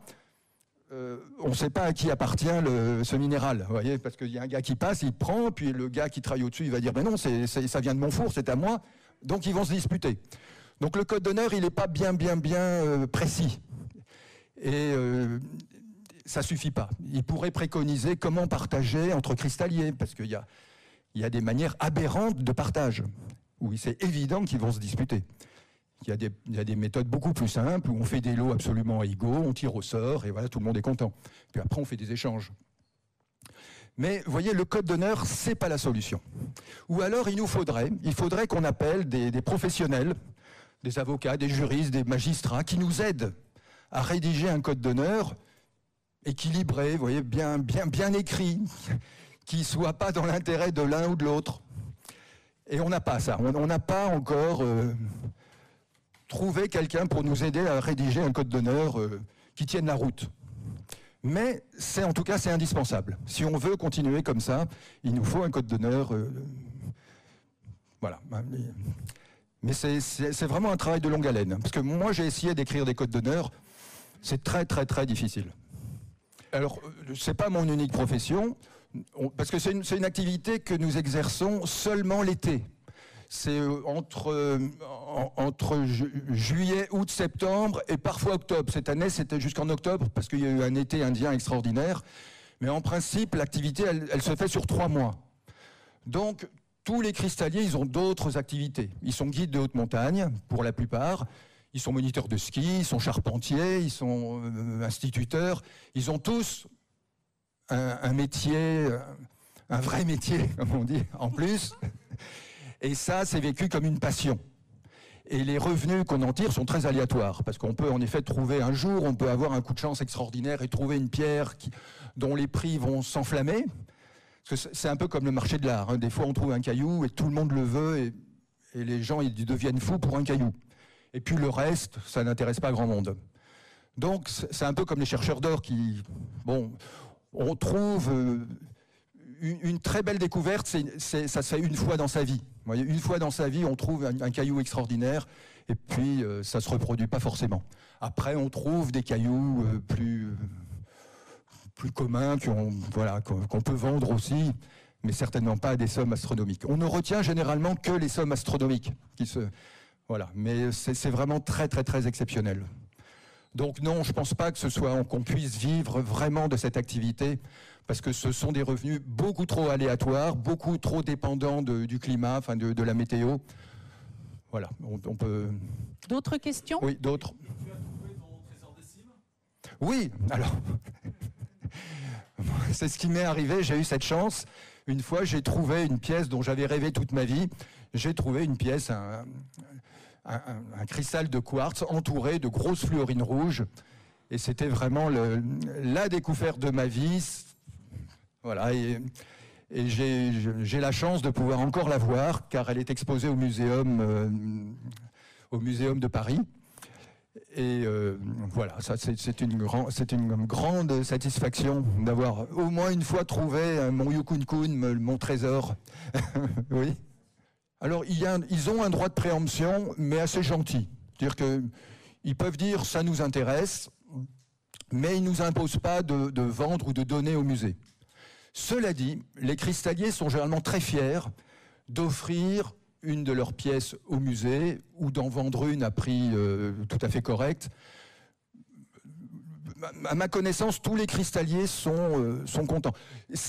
on ne sait pas à qui appartient ce minéral, vous voyez, parce qu'il y a un gars qui passe, il prend, puis le gars qui travaille au-dessus, il va dire ben non, ça vient de mon four, c'est à moi, donc ils vont se disputer. Donc le code d'honneur, il n'est pas bien précis, et ça suffit pas. Il pourrait préconiser comment partager entre cristalliers, parce qu'il y a des manières aberrantes de partage, où c'est évident qu'ils vont se disputer. Il y a des méthodes beaucoup plus simples où on fait des lots absolument égaux, on tire au sort et voilà, tout le monde est content. Puis après, on fait des échanges. Mais vous voyez, le code d'honneur, c'est pas la solution. Ou alors, il faudrait qu'on appelle des professionnels, des avocats, des juristes, des magistrats, qui nous aident à rédiger un code d'honneur équilibré, vous voyez, bien écrit, qui soit pas dans l'intérêt de l'un ou de l'autre. Et on n'a pas ça. On n'a pas encore trouvé quelqu'un pour nous aider à rédiger un code d'honneur qui tienne la route. Mais en tout cas, c'est indispensable. Si on veut continuer comme ça, il nous faut un code d'honneur. Voilà. Mais c'est vraiment un travail de longue haleine. Parce que moi, j'ai essayé d'écrire des codes d'honneur. C'est très, très, très difficile. Alors, c'est pas mon unique profession, parce que c'est une activité que nous exerçons seulement l'été. C'est entre juillet, août, septembre et parfois octobre. Cette année, c'était jusqu'en octobre parce qu'il y a eu un été indien extraordinaire. Mais en principe, l'activité, elle se fait sur 3 mois. Donc, tous les cristalliers, ils ont d'autres activités. Ils sont guides de haute montagne, pour la plupart. Ils sont moniteurs de ski, ils sont charpentiers, ils sont instituteurs. Ils ont tous un métier, un vrai métier, comme on dit, en plus. Et ça, c'est vécu comme une passion. Et les revenus qu'on en tire sont très aléatoires, parce qu'on peut en effet trouver un jour, on peut avoir un coup de chance extraordinaire et trouver une pierre dont les prix vont s'enflammer. Parce que c'est un peu comme le marché de l'art. Hein. Des fois, on trouve un caillou et tout le monde le veut, et les gens ils deviennent fous pour un caillou. Et puis le reste, ça n'intéresse pas grand monde. Donc, c'est un peu comme les chercheurs d'or qui... Bon, on trouve... Une très belle découverte, ça se fait une fois dans sa vie. Vous voyez, une fois dans sa vie, on trouve un caillou extraordinaire et puis ça ne se reproduit pas forcément. Après, on trouve des cailloux plus communs qu'on peut vendre aussi, mais certainement pas à des sommes astronomiques. On ne retient généralement que les sommes astronomiques. Voilà, mais c'est vraiment très, très, très exceptionnel. Donc non, je ne pense pas qu'on puisse vivre vraiment de cette activité, parce que ce sont des revenus beaucoup trop aléatoires, beaucoup trop dépendants du climat, enfin de la météo. Voilà, on peut... D'autres questions? Oui, d'autres. Tu as trouvé ton trésor des cimes? Oui, alors... C'est ce qui m'est arrivé, j'ai eu cette chance. Une fois, j'ai trouvé une pièce dont j'avais rêvé toute ma vie. J'ai trouvé une pièce, un cristal de quartz entouré de grosses fluorines rouges. Et c'était vraiment la découverte de ma vie. Voilà, et j'ai la chance de pouvoir encore la voir, car elle est exposée au muséum de Paris. Et voilà, ça c'est une grande satisfaction d'avoir au moins une fois trouvé mon Yukunkun, mon trésor. Oui. Alors ils ont un droit de préemption, mais assez gentil. C'est-à-dire qu'ils peuvent dire ça nous intéresse, mais ils ne nous imposent pas de vendre ou de donner au musée. Cela dit, les cristalliers sont généralement très fiers d'offrir une de leurs pièces au musée ou d'en vendre une à prix tout à fait correct. À ma connaissance, tous les cristalliers sont contents.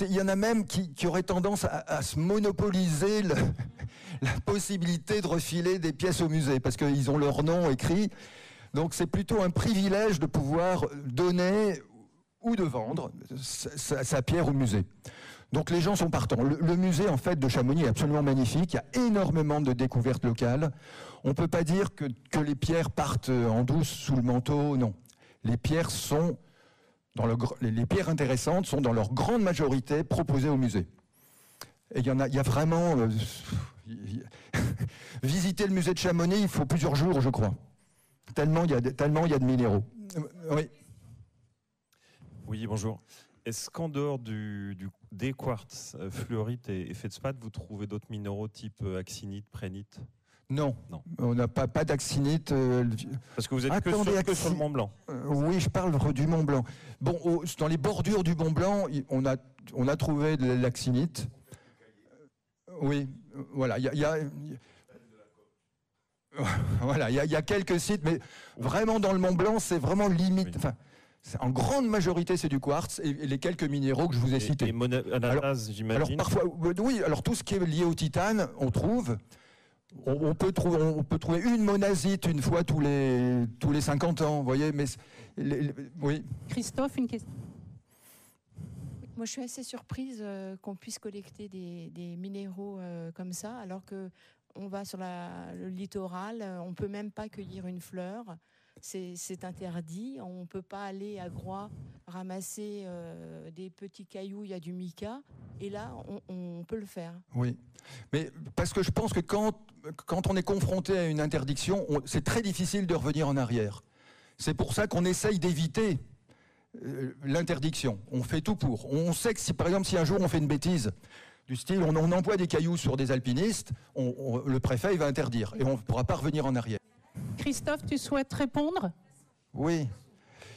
Il y en a même qui auraient tendance à se monopoliser la possibilité de refiler des pièces au musée, parce qu'ils ont leur nom écrit. Donc c'est plutôt un privilège de pouvoir donner ou de vendre sa pierre au musée. Donc les gens sont partants. Le musée en fait de Chamonix est absolument magnifique. Il y a énormément de découvertes locales. On ne peut pas dire que les pierres partent en douce sous le manteau, non. Les pierres les pierres intéressantes sont dans leur grande majorité proposées au musée. Et il y a vraiment... visiter le musée de Chamonix, il faut plusieurs jours, je crois. Tellement il y a de minéraux. Oui. Oui, bonjour. Est-ce qu'en dehors des quartz, fluorite et feldspath, vous trouvez d'autres minéraux type axinite, prénite? Non, Non. on n'a pas d'actinite. Parce que vous êtes Attendez, que sur le Mont Blanc. Oui, je parle du Mont Blanc. Bon, dans les bordures du Mont Blanc, on a trouvé de l'actinite. Oui, voilà, voilà, il y a quelques sites, mais vraiment dans le Mont Blanc, c'est vraiment limite. Oui. Enfin, en grande majorité, c'est du quartz et les quelques minéraux que je vous ai cités. Et anatase, Alors j'imagine. parfois, oui, alors tout ce qui est lié au titane, on trouve. On peut trouver une monazite une fois tous les 50 ans, vous voyez, mais oui. Christophe, une question. Moi, je suis assez surprise qu'on puisse collecter des minéraux comme ça, alors que on va sur le littoral, on peut même pas cueillir une fleur. C'est interdit. On peut pas aller à Groix ramasser des petits cailloux, il y a du mica, et là, on peut le faire. Oui, mais parce que je pense que quand on est confronté à une interdiction, c'est très difficile de revenir en arrière. C'est pour ça qu'on essaye d'éviter l'interdiction. On fait tout pour. On sait que si, par exemple, si un jour on fait une bêtise, du style on envoie des cailloux sur des alpinistes, le préfet il va interdire et on ne pourra pas revenir en arrière. Christophe, tu souhaites répondre? Oui.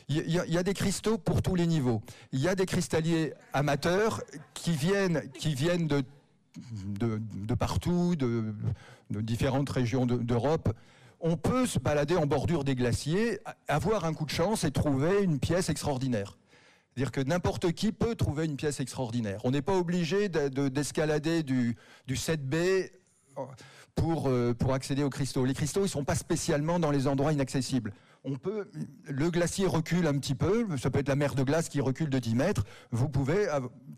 Il y a des cristaux pour tous les niveaux. Il y a des cristalliers amateurs qui viennent de partout, de différentes régions d'Europe. On peut se balader en bordure des glaciers, avoir un coup de chance et trouver une pièce extraordinaire. C'est-à-dire que n'importe qui peut trouver une pièce extraordinaire. On n'est pas obligé d'escalader du 7B pour accéder aux cristaux. Les cristaux, ils ne sont pas spécialement dans les endroits inaccessibles. Le glacier recule un petit peu, ça peut être la mer de glace qui recule de 10 mètres, vous pouvez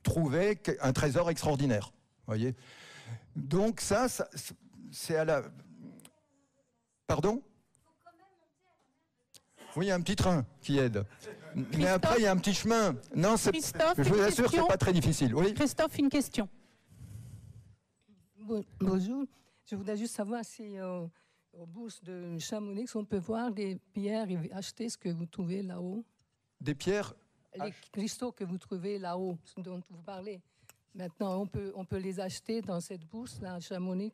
trouver un trésor extraordinaire. Voyez. Donc ça c'est à la... Pardon ? Oui, il y a un petit train qui aide. Mais après, il y a un petit chemin. Non, je vous assure, c'est pas très difficile. Oui. Christophe, une question. Bonjour. Je voudrais juste savoir si aux bourses de Chamonix, on peut voir des pierres et acheter ce que vous trouvez là-haut. Des pierres? Les cristaux que vous trouvez là-haut, dont vous parlez. Maintenant, on peut les acheter dans cette bourse-là à Chamonix.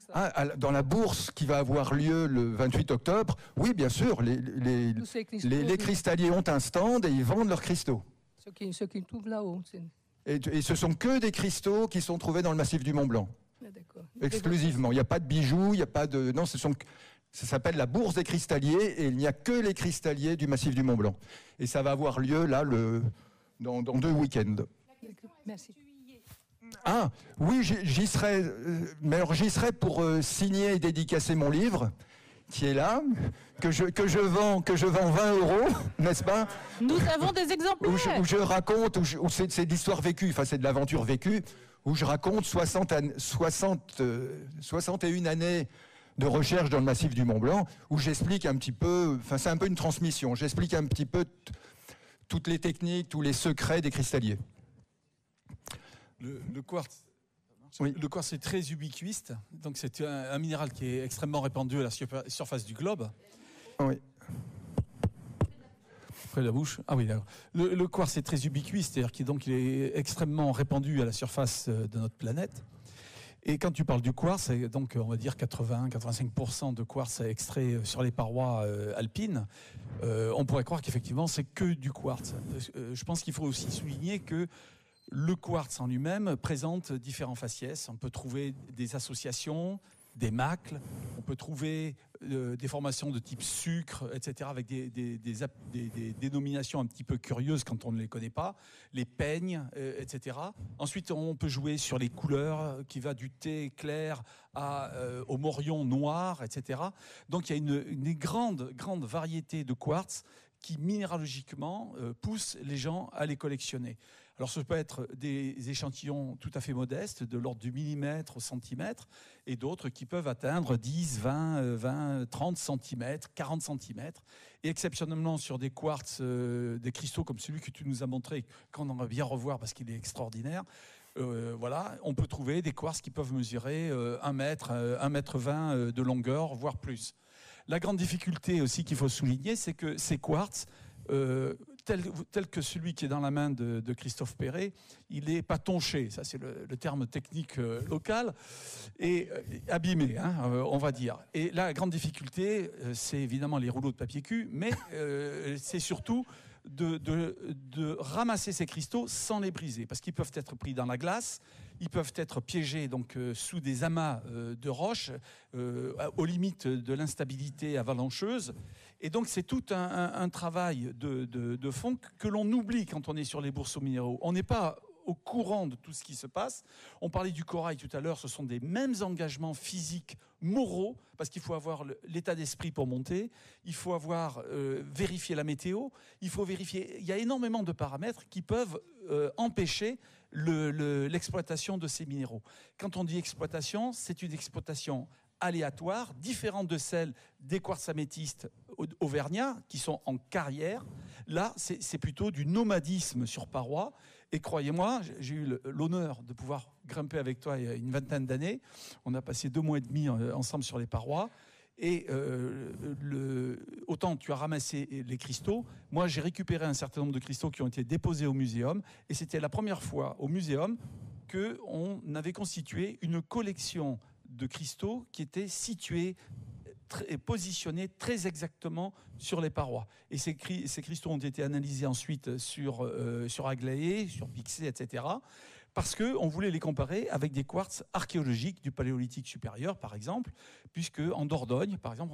Dans la bourse qui va avoir lieu le 28 octobre, oui, bien sûr, les cristalliers ont un stand et ils vendent leurs cristaux. Ce qu'ils trouvent là-haut. Et ce sont que des cristaux qui sont trouvés dans le massif du Mont Blanc. Ah, d'accord. Exclusivement. Il n'y a pas de bijoux, il n'y a pas de... Non, ça s'appelle la bourse des cristalliers et il n'y a que les cristalliers du massif du Mont Blanc. Et ça va avoir lieu là dans 2 week-ends. Merci. Ah, oui, j'y serai. Mais alors j'y serai pour signer et dédicacer mon livre, qui est là, que je vends 20 €, n'est-ce pas? Nous avons des exemplaires. Où je raconte, où c'est de l'histoire vécue, enfin c'est de l'aventure vécue, où je raconte 61 années de recherche dans le massif du Mont Blanc, où j'explique un petit peu, enfin c'est un peu une transmission, j'explique un petit peu toutes les techniques, tous les secrets des cristalliers. Le quartz. Oui. Le quartz est très ubiquiste, donc c'est un minéral qui est extrêmement répandu à la surface du globe. Oui. Près de la bouche. Ah oui, d'accord. Le quartz est très ubiquiste, c'est-à-dire qu'il est extrêmement répandu à la surface de notre planète. Et quand tu parles du quartz, donc on va dire 80-85% de quartz extrait sur les parois alpines, on pourrait croire qu'effectivement c'est que du quartz. Je pense qu'il faut aussi souligner que le quartz en lui-même présente différents faciès. On peut trouver des associations, des macles, on peut trouver des formations de type sucre, etc., avec des dénominations un petit peu curieuses quand on ne les connaît pas, les peignes, etc. Ensuite, on peut jouer sur les couleurs, qui va du thé clair au morion noir, etc. Donc il y a une grande variété de quartz qui minéralogiquement pousse les gens à les collectionner. Alors ce peut être des échantillons tout à fait modestes, de l'ordre du millimètre au centimètre, et d'autres qui peuvent atteindre 10, 20, 30 centimètres, 40 centimètres. Et exceptionnellement sur des quartz, des cristaux comme celui que tu nous as montré, qu'on aimerait bien revoir parce qu'il est extraordinaire, voilà, on peut trouver des quartz qui peuvent mesurer 1 mètre, 1,20 m de longueur, voire plus. La grande difficulté aussi qu'il faut souligner, c'est que ces quartz, tel que celui qui est dans la main de Christophe Perret, il n'est pas tonché, ça c'est le terme technique local, et abîmé, hein, on va dire. Et là, la grande difficulté, c'est évidemment les rouleaux de papier cul, mais c'est surtout de ramasser ces cristaux sans les briser, parce qu'ils peuvent être pris dans la glace, ils peuvent être piégés donc, sous des amas de roches, aux limites de l'instabilité avalancheuse. Et donc c'est tout un travail de fond que l'on oublie quand on est sur les bourses aux minéraux. On n'est pas au courant de tout ce qui se passe. On parlait du corail tout à l'heure, ce sont des mêmes engagements physiques, moraux, parce qu'il faut avoir l'état d'esprit pour monter, il faut avoir vérifié la météo, il faut vérifier... Il y a énormément de paramètres qui peuvent empêcher l'exploitation de ces minéraux. Quand on dit exploitation, c'est une exploitation aléatoire, différente de celle des quartz améthystes auvergnats, qui sont en carrière. Là, c'est plutôt du nomadisme sur paroi. Et croyez-moi, j'ai eu l'honneur de pouvoir grimper avec toi il y a une vingtaine d'années. On a passé 2 mois et demi ensemble sur les parois. Et autant tu as ramassé les cristaux, moi j'ai récupéré un certain nombre de cristaux qui ont été déposés au muséum. Et c'était la première fois au muséum qu'on avait constitué une collection de cristaux qui étaient situés et positionnés très exactement sur les parois. Et ces cristaux ont été analysés ensuite sur Aglaé, sur Pixé, etc. Parce qu'on voulait les comparer avec des quartz archéologiques du Paléolithique supérieur, par exemple, puisque en Dordogne, par exemple,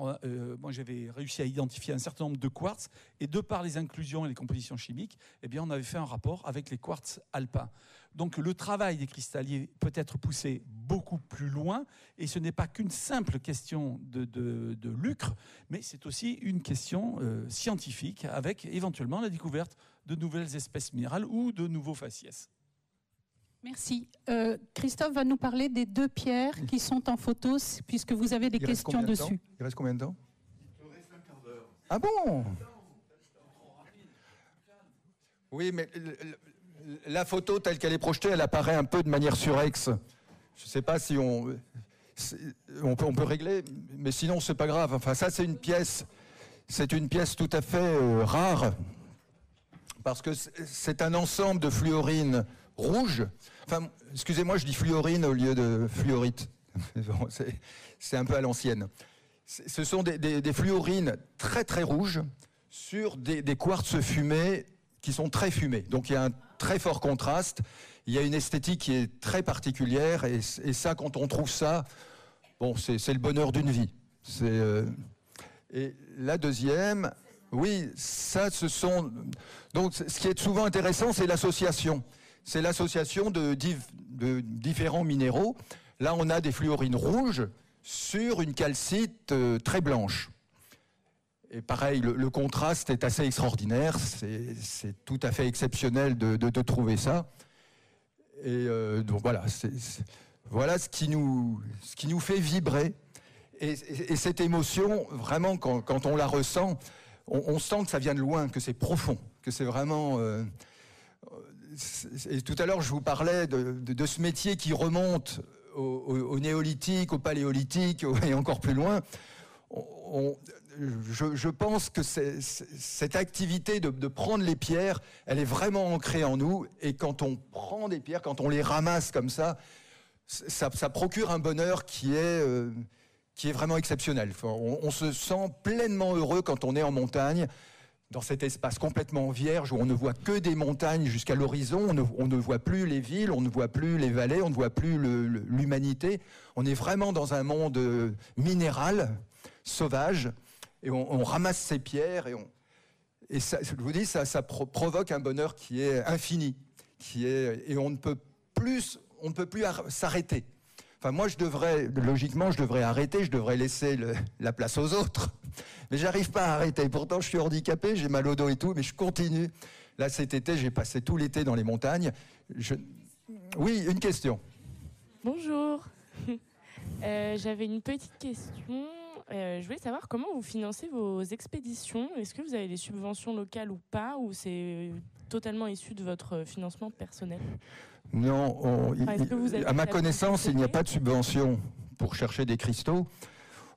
moi j'avais réussi à identifier un certain nombre de quartz, et de par les inclusions et les compositions chimiques, eh bien, on avait fait un rapport avec les quartz alpins. Donc le travail des cristalliers peut être poussé beaucoup plus loin, et ce n'est pas qu'une simple question de lucre, mais c'est aussi une question scientifique, avec éventuellement la découverte de nouvelles espèces minérales ou de nouveaux faciès. Merci. Christophe va nous parler des 2 pierres qui sont en photo, puisque vous avez des questions dessus. Il reste combien de temps? Il reste un quart d'heure. Ah bon? Oui, mais la photo telle qu'elle est projetée, elle apparaît un peu de manière surex. Je ne sais pas si on peut régler, mais sinon c'est pas grave. Enfin, ça c'est une pièce tout à fait rare, parce que c'est un ensemble de fluorines rouges. Enfin, excusez-moi, je dis fluorine au lieu de fluorite. C'est un peu à l'ancienne. Ce sont des fluorines très très rouges sur des quartz fumés qui sont très fumés. Donc il y a un très fort contraste. Il y a une esthétique qui est très particulière, et ça, quand on trouve ça, bon, c'est le bonheur d'une vie. Et la deuxième, oui, ça, ce sont... Donc, ce qui est souvent intéressant, c'est l'association. C'est l'association de différents minéraux. Là, on a des fluorines rouges sur une calcite très blanche. Et pareil, le contraste est assez extraordinaire. C'est tout à fait exceptionnel de trouver ça. Et donc voilà, voilà ce qui nous fait vibrer. Et cette émotion, vraiment, quand on la ressent, on sent que ça vient de loin, que c'est profond, que c'est vraiment... Et tout à l'heure, je vous parlais de ce métier qui remonte au néolithique, au paléolithique et encore plus loin. Je pense que cette activité de prendre les pierres, elle est vraiment ancrée en nous. Et quand on prend des pierres, quand on les ramasse comme ça procure un bonheur qui est vraiment exceptionnel. On se sent pleinement heureux quand on est en montagne, dans cet espace complètement vierge où on ne voit que des montagnes jusqu'à l'horizon. On ne voit plus les villes, on ne voit plus les vallées, on ne voit plus l'humanité. On est vraiment dans un monde minéral, sauvage, et on ramasse ces pierres, et ça, je vous dis, ça provoque un bonheur qui est infini, et on ne peut plus s'arrêter. Enfin, moi, logiquement, je devrais arrêter, je devrais laisser la place aux autres. Mais j'arrive pas à arrêter. Pourtant, je suis handicapé, j'ai mal au dos et tout, mais je continue. Là, cet été, j'ai passé tout l'été dans les montagnes. Oui, une question. Bonjour. J'avais une petite question. Je voulais savoir comment vous financez vos expéditions. Est-ce que vous avez des subventions locales ou pas, ou c'est totalement issu de votre financement personnel? Non, à ma connaissance, il n'y a pas de subvention pour chercher des cristaux.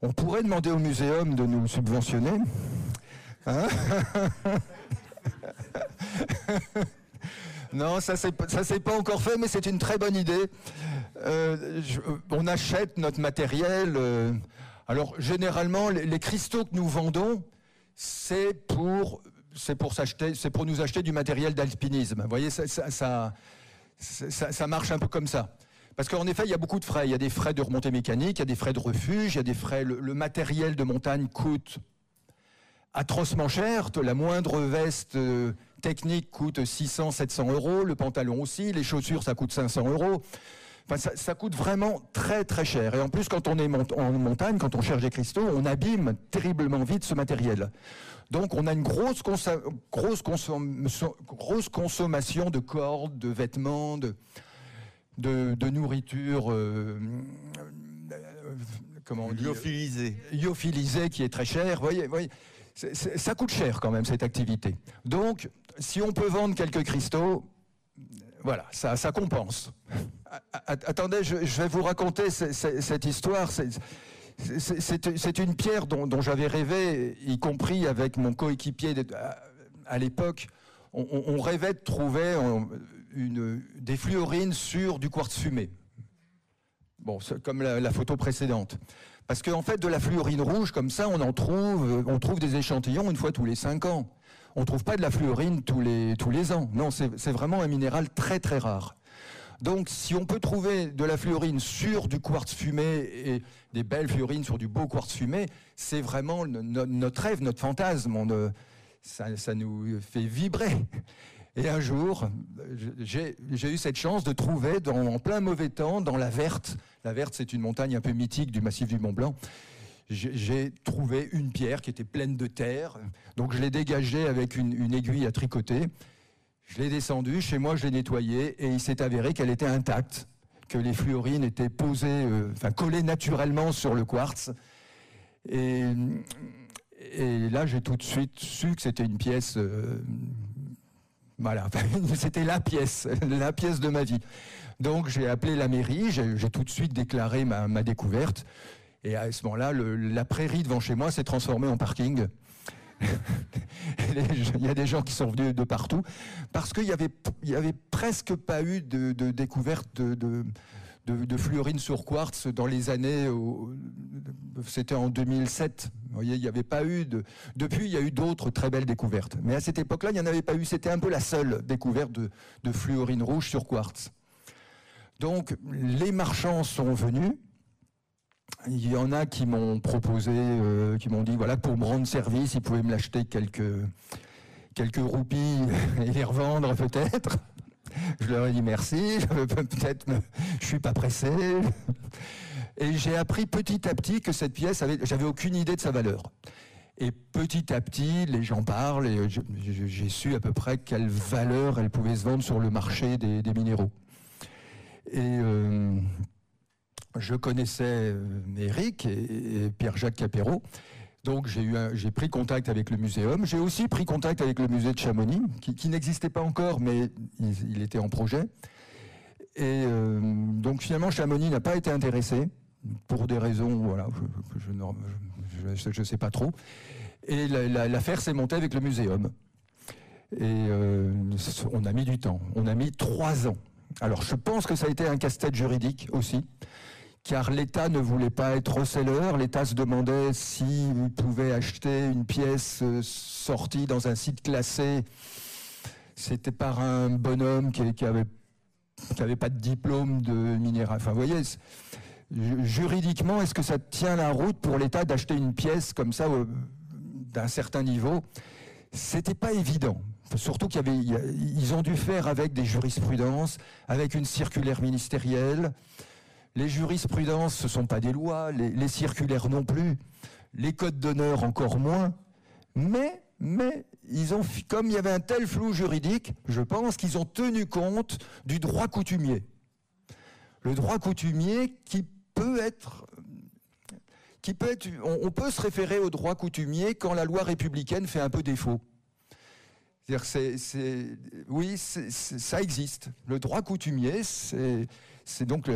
On pourrait demander au muséum de nous subventionner. Hein? Non, ça s'est pas encore fait, mais c'est une très bonne idée. On achète notre matériel. Alors généralement, les cristaux que nous vendons, c'est pour nous acheter du matériel d'alpinisme. Vous voyez, ça marche un peu comme ça. Parce qu'en effet, il y a beaucoup de frais. Il y a des frais de remontée mécanique, il y a des frais de refuge, il y a des frais. Le matériel de montagne coûte atrocement cher. La moindre veste technique coûte 600, 700 €. Le pantalon aussi. Les chaussures, ça coûte 500 €. Enfin, ça coûte vraiment très très cher. Et en plus, quand on est en montagne, quand on cherche des cristaux, on abîme terriblement vite ce matériel. Donc on a une grosse consommation de cordes, de vêtements, de nourriture, comment on dit, lyophilisée, qui est très chère. Vous voyez, ça coûte cher quand même, cette activité. Donc, si on peut vendre quelques cristaux, voilà, ça compense. Attendez, je vais vous raconter cette histoire. C'est une pierre dont j'avais rêvé, y compris avec mon coéquipier à l'époque. On rêvait de trouver des fluorines sur du quartz fumé. Bon, comme la photo précédente. Parce qu'en fait, de la fluorine rouge, comme ça, on trouve des échantillons une fois tous les 5 ans. On ne trouve pas de la fluorine tous les ans. Non, c'est vraiment un minéral très très rare. Donc, si on peut trouver de la fluorine sur du quartz fumé et des belles fluorines sur du beau quartz fumé, c'est vraiment notre rêve, notre fantasme. Ça nous fait vibrer. Et un jour, j'ai eu cette chance de trouver, en plein mauvais temps, dans la Verte. La Verte, c'est une montagne un peu mythique du massif du Mont-Blanc. J'ai trouvé une pierre qui était pleine de terre. Donc, je l'ai dégagée avec une aiguille à tricoter. Je l'ai descendue, chez moi je l'ai nettoyée et il s'est avéré qu'elle était intacte, que les fluorines étaient posées, collées naturellement sur le quartz. Et là j'ai tout de suite su que c'était une pièce, voilà, c'était la pièce de ma vie. Donc j'ai appelé la mairie, j'ai tout de suite déclaré ma découverte. Et à ce moment-là, la prairie devant chez moi s'est transformée en parking. Il y a des gens qui sont venus de partout parce qu'il y avait presque pas eu de découverte de fluorine sur quartz dans les années, c'était en 2007. Vous voyez, il n'y avait pas eu depuis, il y a eu d'autres très belles découvertes, mais à cette époque-là, il n'y en avait pas eu. C'était un peu la seule découverte de fluorine rouge sur quartz. Donc les marchands sont venus. Il y en a qui m'ont proposé, qui m'ont dit, voilà, pour me rendre service, ils pouvaient me l'acheter quelques roupies et les revendre peut-être. Je leur ai dit merci, je suis pas pressé. Et j'ai appris petit à petit que cette pièce j'avais aucune idée de sa valeur. Et petit à petit, les gens parlent et j'ai su à peu près quelle valeur elle pouvait se vendre sur le marché des minéraux. Et je connaissais Eric et Pierre-Jacques Capéraud, donc j'ai pris contact avec le muséum. J'ai aussi pris contact avec le musée de Chamonix, qui n'existait pas encore, mais il était en projet. Et donc finalement, Chamonix n'a pas été intéressé, pour des raisons, voilà, je ne sais pas trop. Et l'affaire s'est montée avec le muséum. Et on a mis du temps, on a mis 3 ans. Alors je pense que ça a été un casse-tête juridique aussi, car l'État ne voulait pas être receleur. L'État se demandait s'il pouvait acheter une pièce sortie dans un site classé. C'était par un bonhomme qui avait pas de diplôme de minéral. Enfin, vous voyez, juridiquement, est-ce que ça tient la route pour l'État d'acheter une pièce comme ça d'un certain niveau? C'était pas évident. Surtout ils ont dû faire avec des jurisprudences, avec une circulaire ministérielle. Les jurisprudences, ce ne sont pas des lois, les circulaires non plus, les codes d'honneur encore moins. Mais comme il y avait un tel flou juridique, je pense qu'ils ont tenu compte du droit coutumier. Le droit coutumier on peut se référer au droit coutumier quand la loi républicaine fait un peu défaut. Oui, ça existe. Le droit coutumier, c'est donc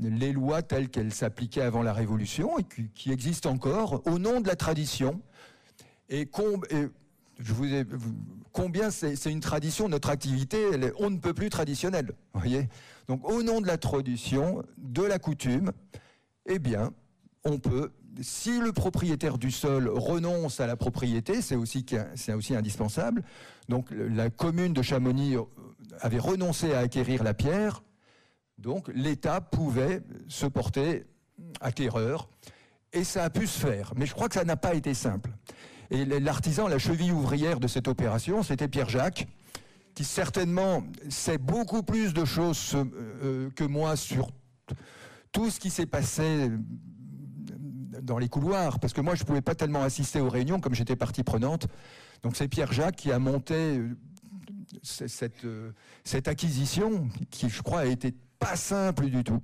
les lois telles qu'elles s'appliquaient avant la Révolution et qui existent encore au nom de la tradition. Et combien c'est une tradition, notre activité, on ne peut plus traditionnelle. Voyez. Donc au nom de la tradition, de la coutume, eh bien, on peut, si le propriétaire du sol renonce à la propriété, c'est aussi indispensable. Donc la commune de Chamonix avait renoncé à acquérir la pierre, donc l'État pouvait se porter acquéreur, et ça a pu se faire. Mais je crois que ça n'a pas été simple. Et l'artisan, la cheville ouvrière de cette opération, c'était Pierre Jacques, qui certainement sait beaucoup plus de choses que moi sur tout ce qui s'est passé dans les couloirs, parce que moi je ne pouvais pas tellement assister aux réunions comme j'étais partie prenante. Donc c'est Pierre Jacques qui a monté cette acquisition qui, je crois, a été pas simple du tout.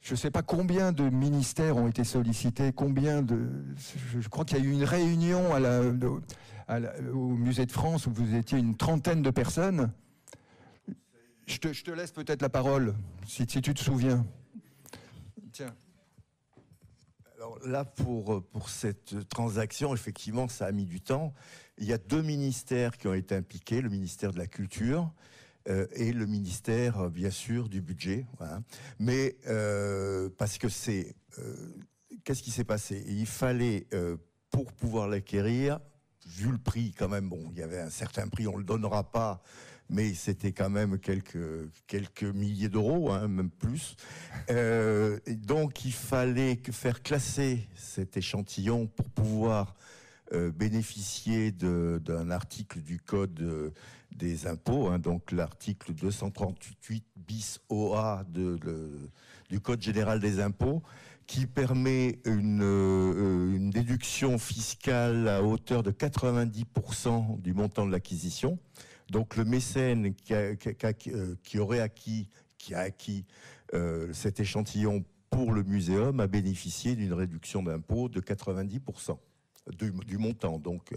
Je ne sais pas combien de ministères ont été sollicités, je crois qu'il y a eu une réunion au Musée de France où vous étiez une trentaine de personnes. Je te laisse peut-être la parole, si tu te souviens. Tiens. Alors là, pour cette transaction, effectivement, ça a mis du temps. Il y a 2 ministères qui ont été impliqués, le ministère de la Culture et le ministère, bien sûr, du Budget. Voilà. Mais parce que qu'est-ce qui s'est passé? Il fallait, pour pouvoir l'acquérir, vu le prix quand même, bon, il y avait un certain prix, on ne le donnera pas, mais c'était quand même quelques milliers d'euros, hein, même plus. Donc il fallait faire classer cet échantillon pour pouvoir bénéficier d'un article du Code des impôts, hein, donc l'article 238 bis OA du Code général des impôts, qui permet une déduction fiscale à hauteur de 90% du montant de l'acquisition. Donc le mécène qui a acquis cet échantillon pour le muséum a bénéficié d'une réduction d'impôt de 90% du montant. Donc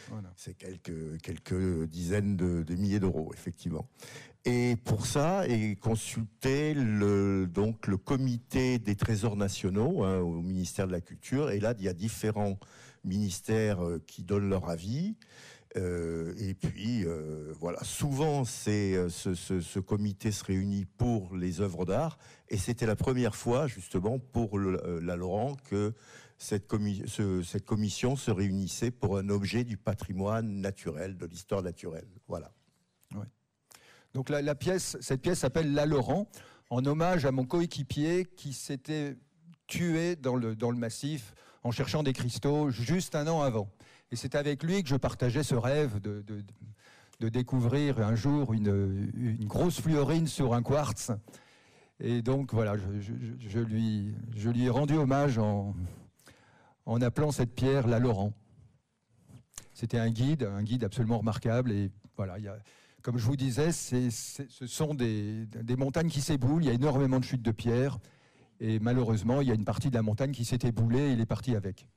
voilà. C'est quelques dizaines de milliers d'euros, effectivement. Et pour ça, est consulté le comité des trésors nationaux, hein, au ministère de la Culture. Et là, il y a différents ministères qui donnent leur avis. Et puis, voilà. Souvent, ce comité se réunit pour les œuvres d'art. Et c'était la première fois, justement, pour la Laurent, que cette commission se réunissait pour un objet du patrimoine naturel, de l'histoire naturelle. Voilà. Ouais. Donc cette pièce s'appelle La Laurent, en hommage à mon coéquipier qui s'était tué dans le massif en cherchant des cristaux juste un an avant. Et c'est avec lui que je partageais ce rêve de découvrir un jour une grosse fluorine sur un quartz. Et donc voilà, je lui ai rendu hommage en appelant cette pierre La Laurent. C'était un guide absolument remarquable. Et voilà, comme je vous disais, ce sont des montagnes qui s'éboulent. Il y a énormément de chutes de pierres. Et malheureusement, il y a une partie de la montagne qui s'est éboulée et il est parti avec.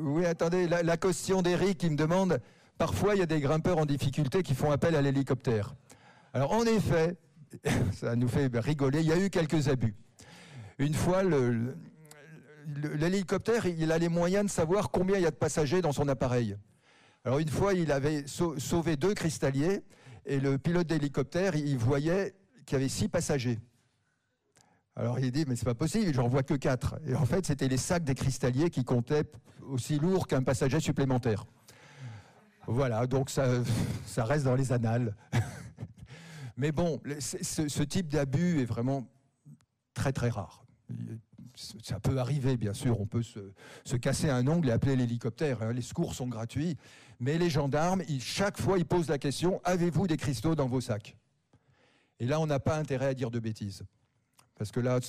Oui, attendez, la question d'Éric qui me demande, parfois il y a des grimpeurs en difficulté qui font appel à l'hélicoptère. Alors en effet, ça nous fait rigoler, il y a eu quelques abus. Une fois, l'hélicoptère, il a les moyens de savoir combien il y a de passagers dans son appareil. Alors une fois, il avait sauvé 2 cristalliers et le pilote d'hélicoptère, il voyait qu'il y avait 6 passagers. Alors il dit, mais c'est pas possible, j'en vois que 4. Et en fait, c'était les sacs des cristalliers qui comptaient aussi lourd qu'un passager supplémentaire. Voilà, donc ça reste dans les annales. Mais bon, ce type d'abus est vraiment très très rare. Ça peut arriver, bien sûr, on peut se casser un ongle et appeler l'hélicoptère. Les secours sont gratuits, mais les gendarmes, chaque fois, ils posent la question, avez-vous des cristaux dans vos sacs? Et là, on n'a pas intérêt à dire de bêtises. Parce que là,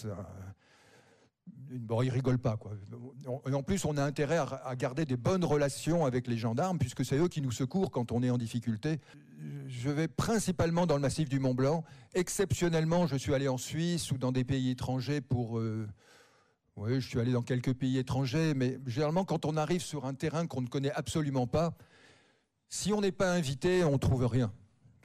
bon, ils ne rigolent pas, quoi. Et en plus, on a intérêt à garder des bonnes relations avec les gendarmes, puisque c'est eux qui nous secourent quand on est en difficulté. Je vais principalement dans le massif du Mont-Blanc. Exceptionnellement, je suis allé en Suisse ou dans des pays étrangers pour... oui, je suis allé dans quelques pays étrangers, mais généralement, quand on arrive sur un terrain qu'on ne connaît absolument pas, si on n'est pas invité, on ne trouve rien.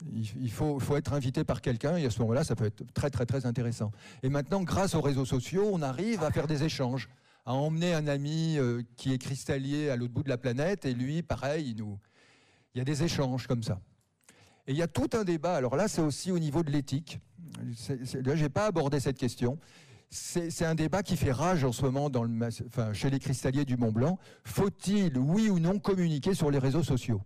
Il faut être invité par quelqu'un et à ce moment-là, ça peut être très, très, très intéressant. Et maintenant, grâce aux réseaux sociaux, on arrive à faire des échanges, à emmener un ami qui est cristallier à l'autre bout de la planète, et lui, pareil, il y a des échanges comme ça. Et il y a tout un débat, alors là c'est aussi au niveau de l'éthique, là je n'ai pas abordé cette question, c'est un débat qui fait rage en ce moment chez les cristalliers du Mont Blanc. Faut-il, oui ou non, communiquer sur les réseaux sociaux?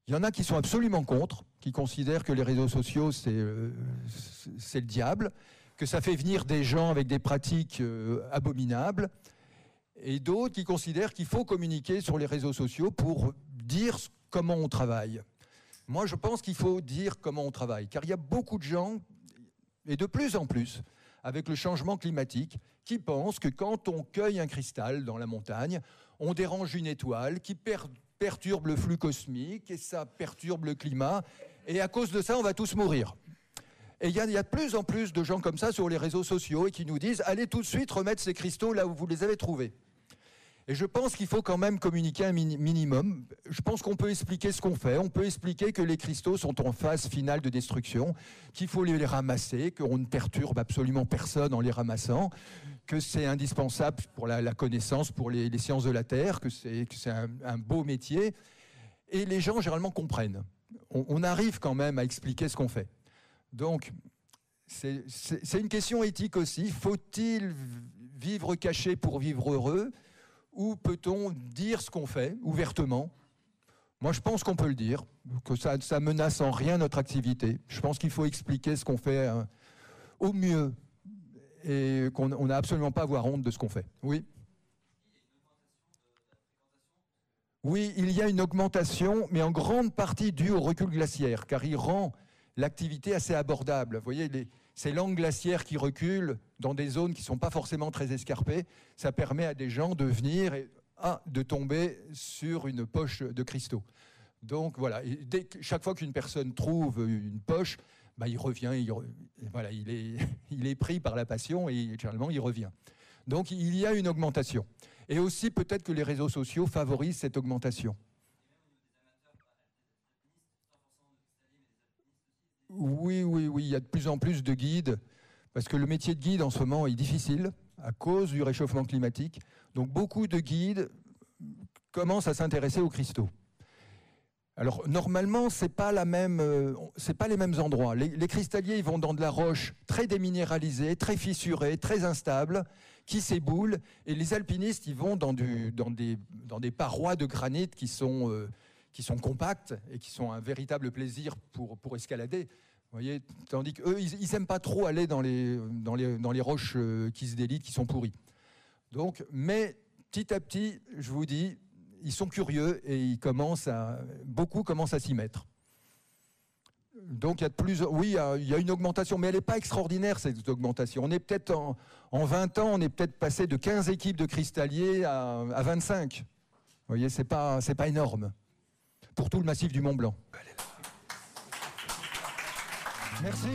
Il y en a qui sont absolument contre, qui considèrent que les réseaux sociaux c'est le diable, que ça fait venir des gens avec des pratiques abominables, et d'autres qui considèrent qu'il faut communiquer sur les réseaux sociaux pour dire comment on travaille. Moi, je pense qu'il faut dire comment on travaille, car il y a beaucoup de gens, et de plus en plus, avec le changement climatique, qui pensent que quand on cueille un cristal dans la montagne, on dérange une étoile qui perturbe le flux cosmique, et ça perturbe le climat, et à cause de ça, on va tous mourir. Et il y a de plus en plus de gens comme ça sur les réseaux sociaux et qui nous disent « Allez tout de suite remettre ces cristaux là où vous les avez trouvés ». Et je pense qu'il faut quand même communiquer un minimum. Je pense qu'on peut expliquer ce qu'on fait. On peut expliquer que les cristaux sont en phase finale de destruction, qu'il faut les ramasser, qu'on ne perturbe absolument personne en les ramassant, que c'est indispensable pour la connaissance, pour les sciences de la Terre, que c'est un beau métier. Et les gens, généralement, comprennent. On arrive quand même à expliquer ce qu'on fait. Donc, c'est une question éthique aussi. Faut-il vivre caché pour vivre heureux ? Ou peut-on dire ce qu'on fait ouvertement? Moi, je pense qu'on peut le dire, que ça menace en rien notre activité. Je pense qu'il faut expliquer ce qu'on fait au mieux et qu'on n'a absolument pas à avoir honte de ce qu'on fait. Oui. Oui, il y a une augmentation, mais en grande partie due au recul glaciaire, car il rend l'activité assez abordable. Vous voyez, ces langues glaciaires qui reculent dans des zones qui ne sont pas forcément très escarpées, ça permet à des gens de venir et de tomber sur une poche de cristaux. Donc voilà, chaque fois qu'une personne trouve une poche, il revient, il est pris par la passion et généralement il revient. Donc il y a une augmentation. Et aussi peut-être que les réseaux sociaux favorisent cette augmentation. Oui, il y a de plus en plus de guides, parce que le métier de guide en ce moment est difficile à cause du réchauffement climatique. Donc beaucoup de guides commencent à s'intéresser aux cristaux. Alors normalement, c'est pas les mêmes endroits. Les cristalliers, ils vont dans de la roche très déminéralisée, très fissurée, très instable, qui s'éboule, et les alpinistes, ils vont dans des parois de granit qui sont compactes et qui sont un véritable plaisir pour escalader. Vous voyez, tandis qu'eux, ils n'aiment pas trop aller dans les roches qui se délitent, qui sont pourries. Donc, mais petit à petit, je vous dis, ils sont curieux et beaucoup commencent à s'y mettre. Donc il y a une augmentation, mais elle n'est pas extraordinaire, cette augmentation. On est peut-être en 20 ans, on est peut-être passé de 15 équipes de cristalliers à 25. Vous voyez, c'est pas énorme pour tout le massif du Mont Blanc. Merci.